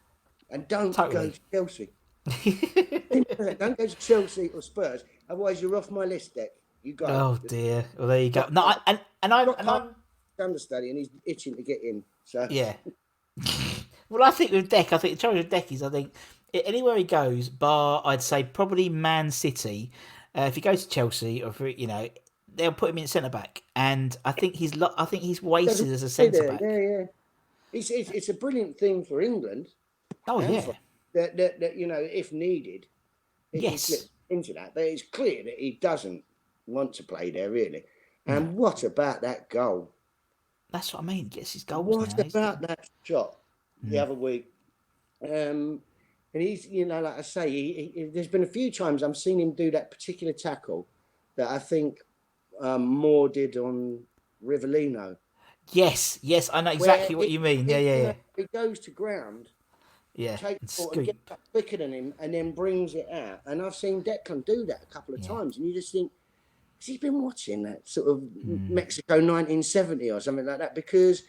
S2: And don't go to Chelsea. Don't go to Chelsea or Spurs. Otherwise, you're off my list, Deck. You go.
S1: Oh dear. Well, there you go. No, I'm
S2: understudy, and he's itching to get in. So
S1: yeah. Well, I think with Deck, I think the trouble with Deck is, I think anywhere he goes, bar I'd say probably Man City. If he goes to Chelsea, or they'll put him in centre back, and I think he's wasted as a centre back.
S2: Yeah. It's a brilliant thing for England.
S1: Oh yeah.
S2: That if needed, he slips into that. But it's clear that he doesn't want to play there really. And what about that goal?
S1: That's what I mean. Gets his goals.
S2: What about that shot the other week? And he's, like I say, there's been a few times I've seen him do that particular tackle that I think Moore did on Rivellino.
S1: Yes, I know exactly what you mean. Yeah.
S2: He goes to ground, takes the ball and gets up quicker than him, and then brings it out. And I've seen Declan do that a couple of times, and you just think, has he been watching that sort of Mexico 1970 or something like that? Because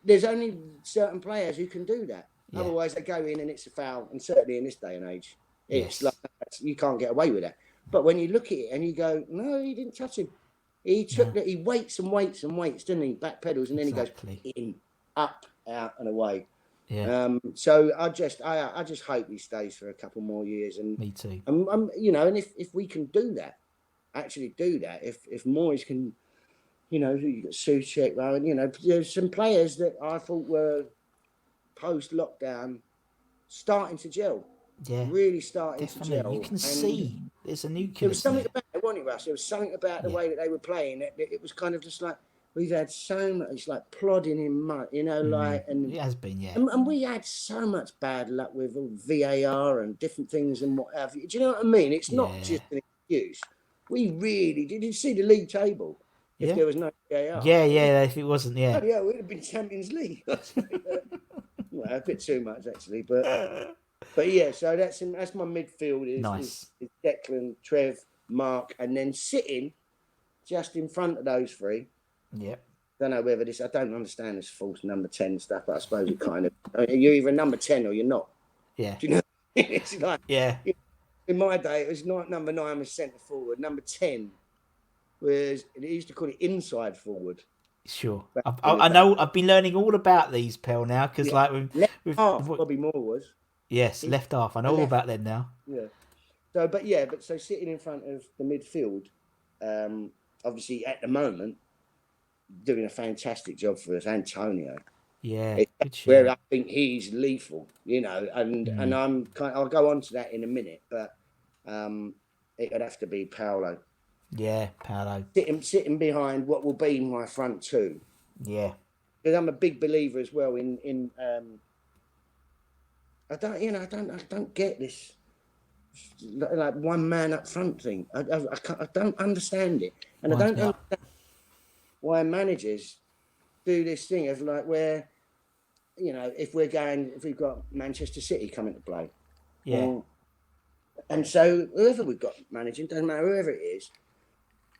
S2: there's only certain players who can do that. Yeah. Otherwise, they go in and it's a foul. And certainly in this day and age, it's like you can't get away with that. But when you look at it and you go, no, he didn't touch him. He took that. He waits and waits, doesn't he? Back pedals, and then he goes in, up, out, and away.
S1: Yeah.
S2: So I just hope he stays for a couple more years. And
S1: me too.
S2: And if we can do that. Actually do that if Moyes can, you got Soucek, and there's some players that I thought were post lockdown starting to gel. Yeah, really starting to gel.
S1: You can see there's a nucleus.
S2: There was something about it, wasn't it, Russ? There was something about the way that they were playing. It was kind of just like we've had so much. It's like plodding in mud, and
S1: it has been,
S2: and we had so much bad luck with VAR and different things and what have you. Do you know what I mean? It's not just an excuse. We really did. You see the league table? If there was no VAR.
S1: Yeah. If it wasn't,
S2: we'd have been Champions League. Well, a bit too much actually, but yeah. So that's my midfield. Is Declan, Trev, Mark, and then sitting just in front of those three.
S1: Yep.
S2: Don't know whether I don't understand this false number 10 stuff, but I suppose it kind of. You're either number 10 or you're not.
S1: Yeah.
S2: Do you know? It's like,
S1: Yeah,
S2: in my day, it was not number 9 was centre forward. Number 10 was, they used to call it inside forward.
S1: sure.
S2: Back in the
S1: I
S2: day.
S1: know. I've been learning all about these, Pell, now because
S2: Yeah.
S1: like
S2: Left
S1: with
S2: half,
S1: what,
S2: Bobby Moore was.
S1: yes,
S2: He was
S1: left half. I
S2: a
S1: know all
S2: left.
S1: about them now.
S2: Yeah. So, but yeah, but so sitting in front of the midfield, obviously at the moment, doing a fantastic job for us, Antonio.
S1: Yeah,
S2: It's
S1: good
S2: where
S1: shout.
S2: I think he's lethal, and
S1: Mm.
S2: I'm I'll go on to that in a minute, but um, it would have to be Paolo
S1: Yeah, Paolo.
S2: sitting behind what will be my front two,
S1: Yeah,
S2: because I'm a big believer as well in I don't get this like one man up front thing. I don't understand it, and I
S1: winds
S2: don't
S1: me up.
S2: understand why managers do this thing of like where if we've got Manchester City coming to play,
S1: Yeah,
S2: well, and so whoever we've got managing, doesn't matter whoever it is,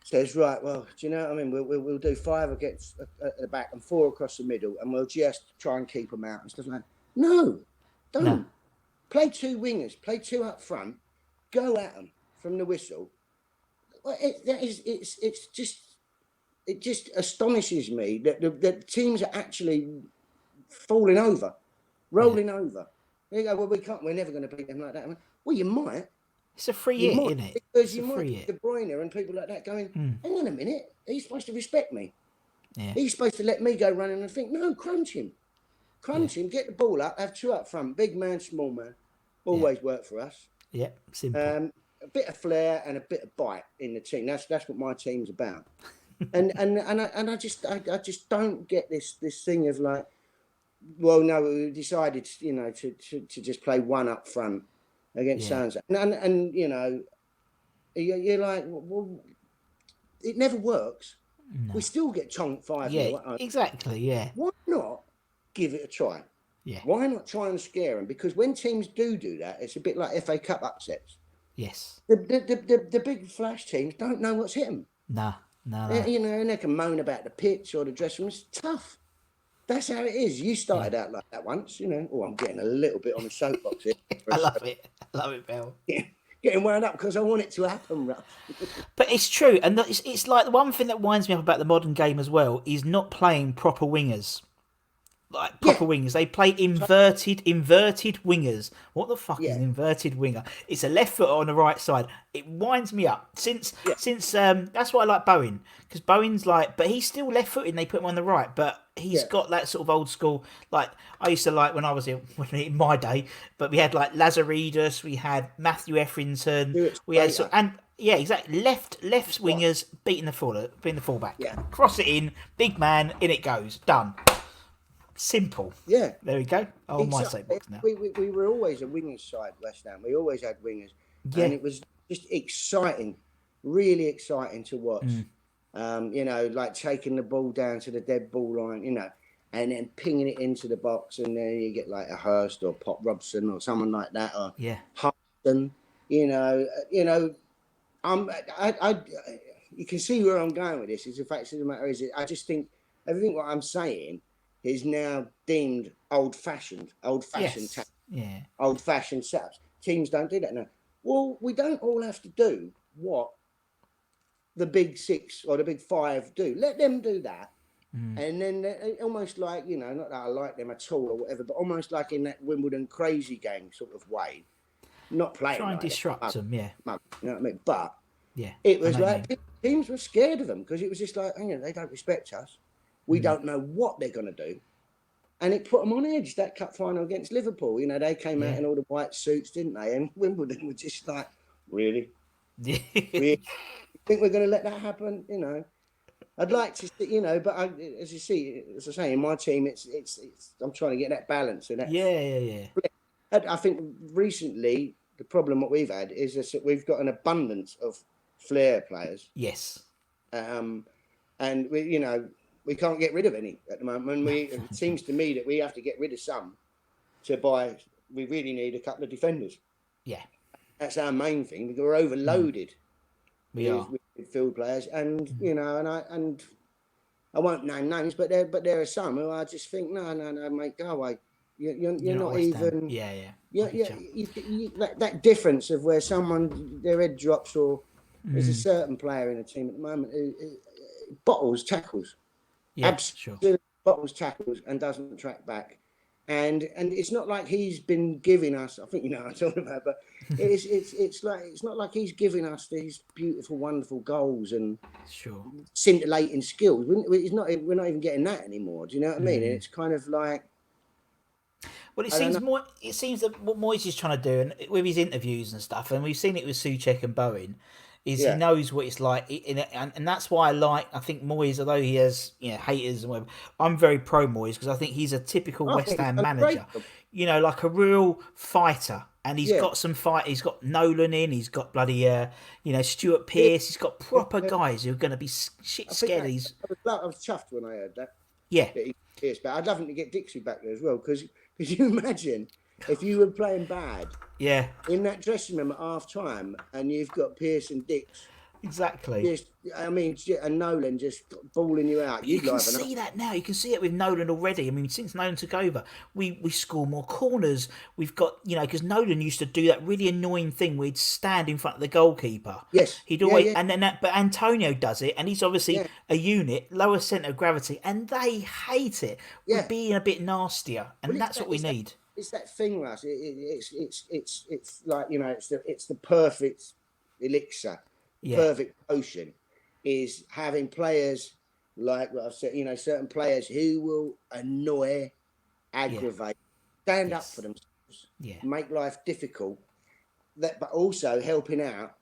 S2: says right, well, do you know what I mean? We'll do 5 against at the back and 4 across the middle, and we'll just try and keep them out and stuff like that. No,
S1: no.
S2: don't play 2 wingers, play 2 up front, go at them from the whistle. Well, it just astonishes me that the teams are actually falling over,
S1: Yeah,
S2: rolling over. They go, well, we're never going to beat them like that. Well, you might,
S1: it's a free
S2: you
S1: hit,
S2: might,
S1: isn't it?
S2: because
S1: It's a
S2: you might
S1: free
S2: get
S1: hit.
S2: De Bruyne and people like that going,
S1: Mm.
S2: hang on a minute, he's supposed to respect me.
S1: Yeah,
S2: He's supposed to let me go running and think, no,
S1: yeah,
S2: crunch him, get the ball up, have 2 up front, big man, small man,
S1: yeah,
S2: always work for us.
S1: yeah. Simple.
S2: A bit of flair and a bit of bite in the team. That's what my team's about. And I just don't get this thing of like, well, no, we decided, to just play 1 up front against
S1: Yeah,
S2: Suns, and you're like, well, it never works.
S1: no.
S2: We still get chonked 5
S1: Yeah,
S2: 0 at home.
S1: exactly. Yeah,
S2: Why not give it a try?
S1: yeah,
S2: Why not try and scare them? Because when teams do that, it's a bit like FA Cup upsets.
S1: yes.
S2: The big flash teams don't know what's hit them.
S1: Nah, no, no.
S2: And they can moan about the pitch or the dressing room. It's tough. That's how it is. You
S1: Yeah,
S2: started out like that once, Oh, I'm getting a little bit on the soapbox here.
S1: I love it. I love it, Bill.
S2: Getting wound up because I want it to happen, Russ.
S1: But it's true, and it's like the one thing that winds me up about the modern game as well is not playing proper wingers. Like
S2: Yeah,
S1: proper wingers, they play inverted wingers. What the fuck is
S2: yeah,
S1: an inverted winger? It's a left foot on the right side. It winds me up
S2: yeah,
S1: since that's why I like Bowen, because Bowen's like, but he's still left footed. And they put him on the right, but he's
S2: yeah.
S1: got that sort of old school. Like I used to like when I was in my day, but we had like Lazaridis, we had Matthew Etherington,
S2: Do it
S1: we had
S2: straight up.
S1: and yeah, exactly. Left
S2: Right.
S1: wingers beating the fullback.
S2: Yeah,
S1: Cross it in, big man, in it goes. Done. Simple.
S2: yeah.
S1: There we go. Oh, my
S2: Exactly.
S1: soapbox now.
S2: We were always a wingers side, West Ham. We always had wingers,
S1: Yeah.
S2: and it was just exciting, really exciting to watch. Like taking the ball down to the dead ball line, and then pinging it into the box, and then you get like a Hurst or Pop Robson or someone like that, or
S1: Yeah.
S2: Hudson. I'm, I, you can see where I'm going with this. Is the fact of the matter is, I just think everything what I'm saying is now deemed old-fashioned
S1: Yes. Yeah.
S2: old-fashioned setups. Teams don't do that now. Well, we don't all have to do what the big 6 or the big 5 do. Let them do that. And then almost like, not that I like them at all or whatever, but almost like in that Wimbledon crazy gang sort of way, not playing
S1: Try and
S2: like
S1: disrupt them. Yeah.
S2: that, you know what I mean? But
S1: Yeah.
S2: it
S1: I
S2: was
S1: know what you
S2: like
S1: mean.
S2: teams were scared of them because it was just like, they don't respect us. We don't know what they're going to do. And it put them on edge, that cup final against Liverpool. They came out
S1: Yeah.
S2: in all the white suits, didn't they? And Wimbledon were just like, really?
S1: Yeah.
S2: Really? You think we're going to let that happen? I'd like to see, but as you see, as I say, in my team, it's I'm trying to get that balance. And that,
S1: Yeah.
S2: I think recently, the problem what we've had is that we've got an abundance of flair players.
S1: Yes.
S2: And we can't get rid of any at the moment. It seems to me that we have to get rid of some to buy. We really need a couple of defenders.
S1: Yeah.
S2: That's our main thing. We're overloaded
S1: We are.
S2: with midfield players, and I won't name names, but there are some who I just think no, mate, go away. You're not
S1: West Ham.
S2: even.
S1: Yeah, yeah.
S2: That difference of where someone their head drops, or there's a
S1: Mm.
S2: certain player in the team at the moment who bottles tackles,
S1: Yeah, sure.
S2: absolutely bottles tackles and doesn't track back, and it's not like he's been giving us. I think you know what I'm talking about, but it's like it's not like he's giving us these beautiful, wonderful goals and
S1: Sure.
S2: scintillating skills. We're not even getting that anymore. Do you know what I mean? And it's kind of like.
S1: Well, it
S2: I don't
S1: seems
S2: know.
S1: more. It seems that what Moyes is trying to do, and with his interviews and stuff, and we've seen it with Souček and Bowen, is he
S2: Yeah.
S1: knows what it's like, and that's why I like. I think Moyes, although he has haters and whatever, I'm very pro Moyes because I think he's a typical
S2: I
S1: West
S2: think he's
S1: Ham
S2: done a great
S1: manager.
S2: job.
S1: Like a real fighter, and he's
S2: Yeah.
S1: got some fight. He's got Nolan in. He's got bloody Stuart
S2: Yeah.
S1: Pearce. He's got proper guys who are going to be shit
S2: I think
S1: scared. He's
S2: I was chuffed when I heard that.
S1: yeah,
S2: That he's back. I'd love him to get Dixie back there as well, because you imagine if you were playing bad
S1: yeah,
S2: in that dressing room at half time and you've got Pearce and Dix,
S1: exactly.
S2: and Nolan just balling you out.
S1: You
S2: You'd
S1: can
S2: liven up.
S1: see that now. You can see it with Nolan already. I mean, since Nolan took over, we score more corners. We've got because Nolan used to do that really annoying thing where he'd stand in front of the goalkeeper.
S2: Yes.
S1: He'd
S2: Yeah,
S1: always
S2: yeah.
S1: and then but Antonio does it, and he's obviously
S2: Yeah.
S1: a unit, lower centre of gravity, and they hate it. We're
S2: Yeah.
S1: being a bit nastier, and
S2: Well,
S1: that's what we need.
S2: It's that thing, Russ. It's like it's the perfect elixir,
S1: Yeah,
S2: perfect potion, is having players like what I've said. Certain players who will annoy, aggravate, stand up
S1: Yes.
S2: for themselves,
S1: yeah,
S2: make life difficult. But also helping out.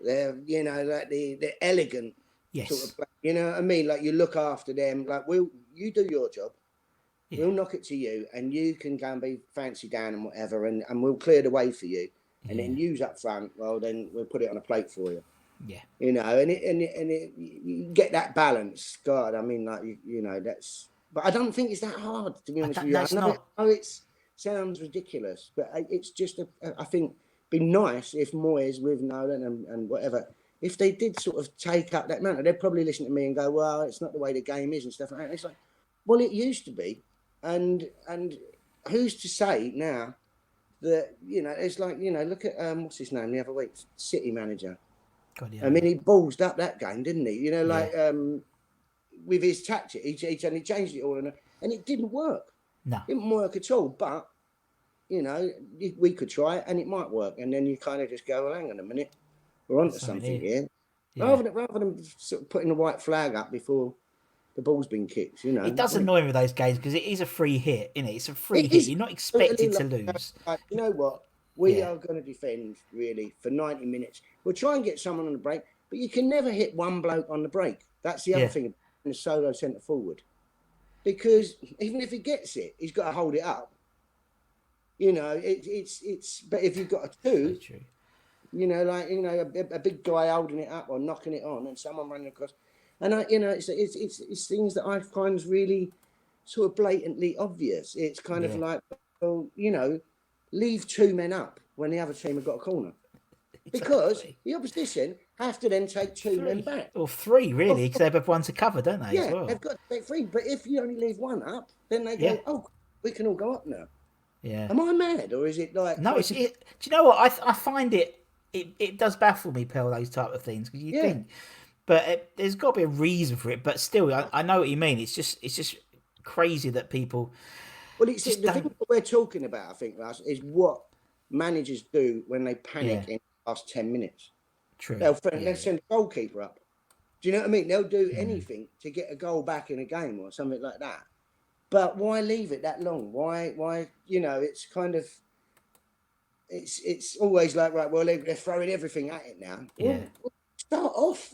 S2: They're like the elegant sort
S1: yes,
S2: of play. You know what I mean? Like you look after them. Like you do your job.
S1: yeah,
S2: We'll knock it to you, and you can go and be fancy down and whatever, and we'll clear the way for you. And
S1: yeah,
S2: then use up front. Well, then we'll put it on a plate for you.
S1: yeah.
S2: You get that balance. God, I mean, like that's. But I don't think it's that hard, to be honest with you.
S1: That's not.
S2: I know it sounds ridiculous, but it's just I think be nice if Moyes with Nolan and whatever, if they did sort of take up that mantle, they'd probably listen to me and go, well, it's not the way the game is and stuff like that. And it's like, well, it used to be, and who's to say now that it's like look at what's his name the other week, City manager.
S1: God, yeah,
S2: I mean, he ballsed up that game, didn't he?
S1: yeah.
S2: With his tactic, he changed it all, and it didn't work.
S1: No.
S2: It didn't work at all. But we could try it, and it might work. And then you kind of just go, well, hang on a minute, we're onto something here.
S1: Yeah.
S2: Rather than sort of putting the white flag up before the ball's been kicked,
S1: It does annoy me with those games because it is a free hit, isn't it? It's a free
S2: It
S1: hit.
S2: is
S1: You're not expected to
S2: totally
S1: lose.
S2: you know what? We
S1: Yeah.
S2: are going to defend really for 90 minutes. We'll try and get someone on the break, but you can never hit one bloke on the break. That's the other thing in the solo centre forward, because even if he gets it, he's got to hold it up. It's. But if you've got a two,
S1: True.
S2: a big guy holding it up or knocking it on, and someone running across, and it's things that I find really sort of blatantly obvious. It's kind of like, well, leave two men up when the other team have got a corner, because the opposition have to then take two men back.
S1: Or three, really, because they have one to cover, don't they?
S2: Yeah,
S1: as well?
S2: they've got to take three. But if you only leave one up, then they go,
S1: Yeah.
S2: oh, we can all go up now.
S1: Yeah.
S2: Am I mad, or is it like?
S1: No, do you know what? I find it does baffle me, Pell, those type of things, because you think, but there's got to be a reason for it. But still, I know what you mean. It's just crazy that people.
S2: Well, the thing that we're talking about, I think, Russ, is what managers do when they panic in the last 10 minutes.
S1: True.
S2: They'll send a goalkeeper up. Do you know what I mean? They'll do anything to get a goal back in a game or something like that. But why leave it that long? Why? It's kind of. It's always like, right, well, they're throwing everything at it now.
S1: Yeah.
S2: Well, start off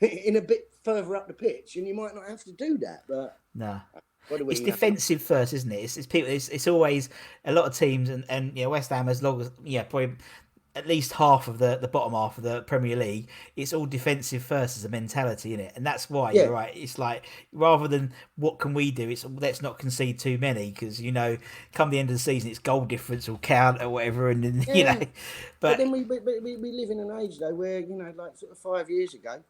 S2: in a bit further up the pitch, and you might not have to do that. But
S1: No.
S2: what do we
S1: It's
S2: know?
S1: defensive first, isn't it? It's people. It's always a lot of teams, and West Ham, as long as probably at least half of the bottom half of the Premier League, it's all defensive first as a mentality, in it, and that's why you're right. It's like, rather than what can we do, it's let's not concede too many, because come the end of the season, it's goal difference will count or whatever, and then
S2: But then we live in an age though where like sort of 5 years ago,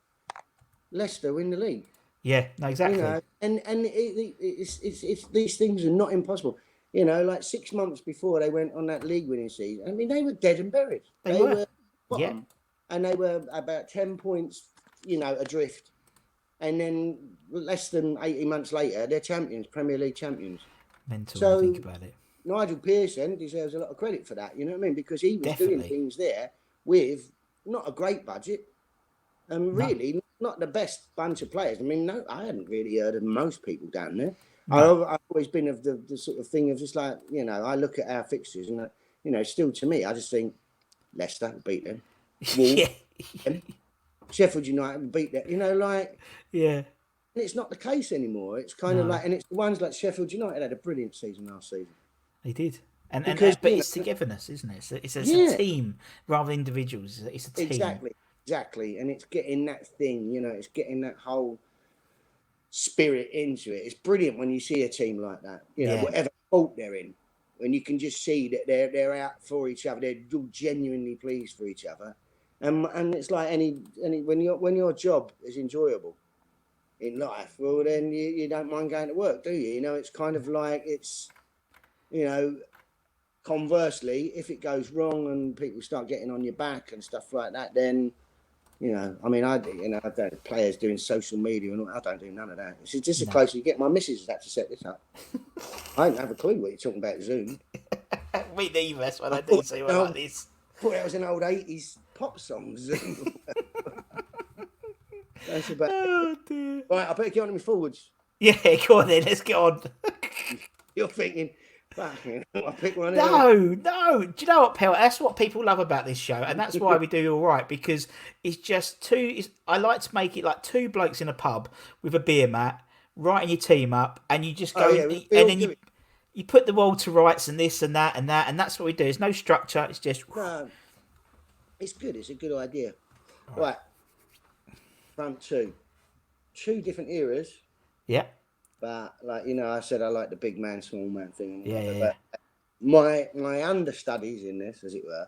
S2: Leicester win the league.
S1: Yeah, no, exactly.
S2: And it's these things are not impossible. You know, like 6 months before they went on that league winning season, I mean, they were dead and buried. They were bottom, and they were about 10 points, you know, adrift. And then less than 18 months later, they're champions, Premier League champions.
S1: Mental when
S2: So
S1: you think about it.
S2: Nigel Pearson deserves a lot of credit for that. You know what I mean? Because he was doing
S1: Definitely.
S2: things there with not a great budget, and really not the best bunch of players. I mean, no, I hadn't really heard of most people down there.
S1: No.
S2: I've always been of the sort of thing of just like, you know, I look at our fixtures and, you know, still to me, I just think Leicester will beat them. Wolves,
S1: Yeah.
S2: Sheffield United will beat them. You know, like,
S1: Yeah.
S2: and it's not the case anymore. It's kind of like, and it's the ones like Sheffield United had a brilliant season last season.
S1: They did. And
S2: Because,
S1: but
S2: you
S1: it's
S2: know,
S1: togetherness, isn't it? It's a
S2: yeah,
S1: team rather than individuals. It's a team.
S2: exactly. And it's getting that thing, you know, it's getting that whole spirit into it. It's brilliant when you see a team like that, you know,
S1: Yeah.
S2: whatever fault they're in, and you can just see that they're out for each other. They're genuinely pleased for each other, and it's like any when your job is enjoyable in life, well then you don't mind going to work, do you? You know, it's kind of like it's, you know, conversely, if it goes wrong and people start getting on your back and stuff like that, then, you know, I mean, I don't players doing social media and all, I don't do none of that. It's just the closer you get. My missus has had to set this up. I don't have a clue what you're talking about Zoom.
S1: Me neither. That's what I do. So I like this.
S2: I thought that was an old 80s pop song, Zoom. That's about
S1: Oh dear.
S2: right. I better get on to my forwards.
S1: Yeah, go on then. Let's get on.
S2: You're thinking, fucking, I pick one.
S1: No. Do you know what, Pel? That's what people love about this show, and that's why we do all right, because it's just two. I like to make it like two blokes in a pub with a beer mat, writing your team up, and you just go and then you put the world to rights and this and that and that, and that's what we do. There's no structure. It's just
S2: no. It's good. It's a good idea. Right. Front two different eras.
S1: Yeah.
S2: But like, you know, I said I like the big man, small man thing.
S1: Yeah.
S2: But my understudies in this, as it were,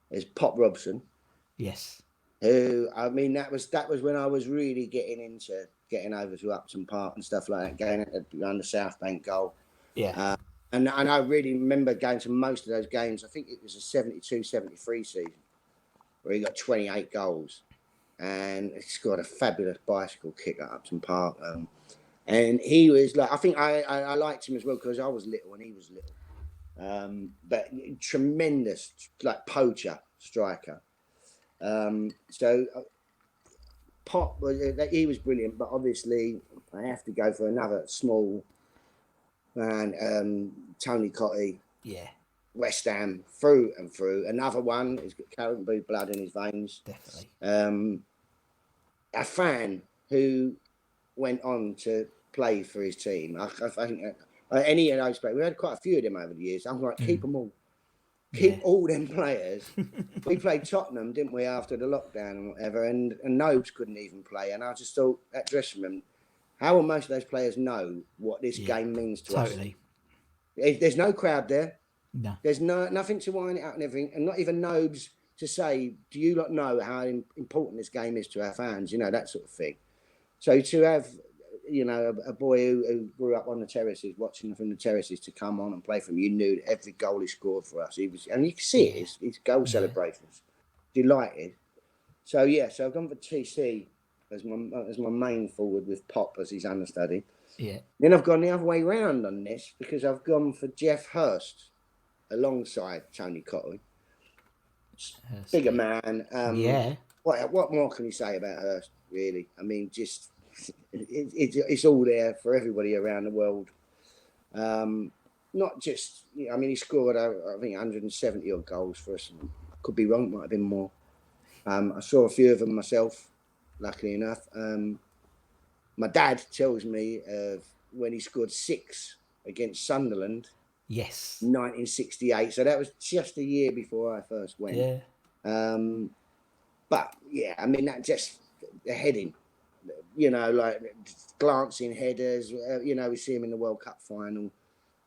S2: is Pop Robson.
S1: Yes.
S2: Who, I mean, that was when I was really getting over to Upton Park and stuff like that, going around the South Bank goal.
S1: Yeah.
S2: And I really remember going to most of those games. I think it was a 72-73 season where he got 28 goals. And he scored a fabulous bicycle kick at Upton Park. And he was like, I think I liked him as well because I was little and he was little. But tremendous, like poacher striker. So Pop he was brilliant, but obviously I have to go for another small man, Tony Cottee.
S1: Yeah.
S2: West Ham through and through. Another one. He's got Caribou blood in his veins.
S1: Definitely.
S2: A fan who went on to play for his team. I think any of those players, we had quite a few of them over the years. I'm like, keep them all. Keep all them players. We played Tottenham, didn't we, after the lockdown and whatever, and Nobes couldn't even play. And I just thought, that dressing room, how will most of those players know what this game means to us?
S1: Totally.
S2: There's no crowd there.
S1: No.
S2: There's nothing to wind it out and everything, and not even Nobes to say, do you not know how important this game is to our fans? You know, that sort of thing. So to have, you know, a boy who grew up on the terraces, watching from the terraces, to come on and play for him, you knew that every goal he scored for us, he was, and you can see it, his goal celebrations, delighted. So so I've gone for TC as my main forward with Pop as his understudy.
S1: Yeah.
S2: Then I've gone the other way round on this because I've gone for Jeff Hurst alongside Tony Cottee. Bigger man. What more can you say about Hurst, really? I mean, just it's all there for everybody around the world. Not just, I mean, he scored, I think, 170 odd goals for us. Could be wrong, might have been more. I saw a few of them myself, luckily enough. My dad tells me of when he scored 6 against Sunderland.
S1: Yes.
S2: 1968. So that was just a year before I first went.
S1: Yeah.
S2: But yeah, I mean, that just the heading, you know, like glancing headers. You know, we see him in the World Cup final.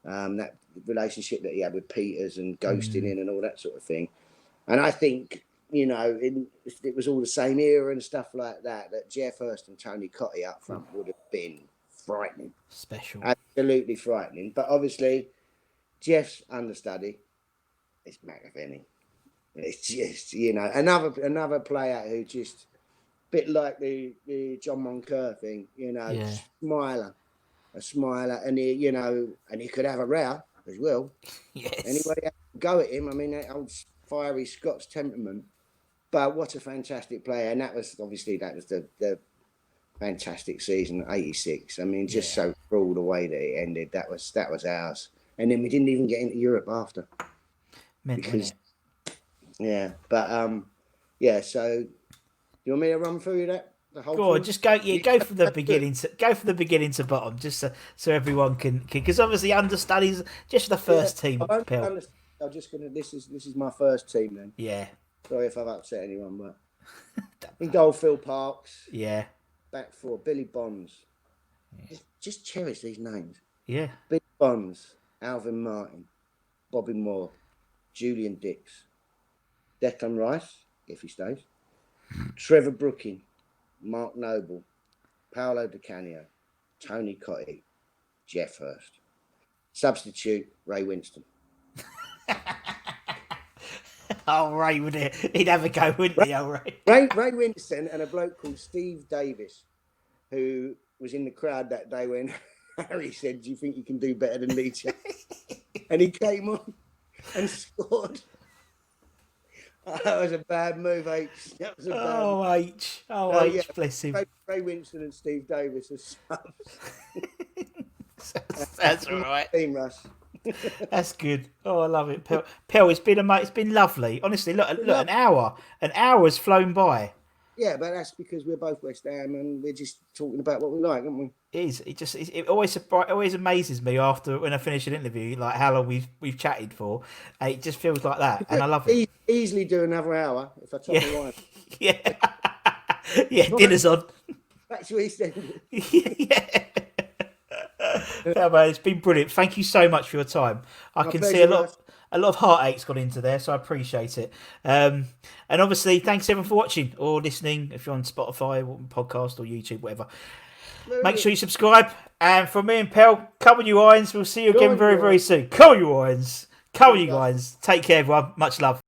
S2: That relationship that he had with Peters and ghosting in and all that sort of thing. And I think, you know, it was all the same era and stuff like that. That Jeff Hurst and Tony Cottee up front would have been frightening.
S1: Special.
S2: Absolutely frightening. But obviously, Jeff's understudy is McAvenny. It's just, another player who just, bit like the John Moncur thing, a smiler, and he could have a row as well.
S1: Yes.
S2: Anybody go at him? I mean, that old fiery Scots temperament. But what a fantastic player, and that was the fantastic season, '86. I mean, just so cruel the way that it ended. That was ours, and then we didn't even get into Europe after. So do you want me to run through that? The whole
S1: go on, just go from the beginning to bottom, just so everyone can, because obviously understudies just the first team.
S2: I'm just gonna. This is my first team then.
S1: Yeah.
S2: Sorry if I've upset anyone, but in goal, Phil Parks.
S1: Yeah.
S2: Back four, Billy Bonds. Yeah. Just cherish these names.
S1: Yeah.
S2: Billy Bonds, Alvin Martin, Bobby Moore, Julian Dix, Declan Rice, if he stays, Trevor Brooking, Mark Noble, Paolo Di Canio, Tony Cottee, Jeff Hurst. Substitute, Ray Winston.
S1: Oh, Ray he'd have a go, wouldn't he? Oh,
S2: Ray Winston and a bloke called Steve Davis, who was in the crowd that day when Harry said, "Do you think you can do better than Leach?" And he came on and scored. That was a bad move, H. That was a bad
S1: H. H, bless him.
S2: Ray Winston and Steve Davis are subs.
S1: That's all right.
S2: Team Rush.
S1: That's good. Oh, I love it. Pel, it's been lovely. Honestly, look, an hour has flown by.
S2: Yeah, but that's because we're both West Ham and we're just talking about what we like, aren't we?
S1: It is. It always amazes me after when I finish an interview, like how long we've chatted for. It just feels like that, and I love it.
S2: Easily do another hour if I top the line.
S1: Yeah, yeah. Dinner's on.
S2: Back to Eastenders.
S1: Yeah. Yeah, man, it's been brilliant. Thank you so much for your time. I can see a lot of heartache's gone into there, so I appreciate it. And obviously, thanks everyone for watching or listening. If you're on Spotify, or podcast, or YouTube, whatever, make sure you subscribe. And from me and Pel, come on you Irons. We'll see you again very, very soon. Come on you Irons. Come on you guys. Take care, everyone. Much love.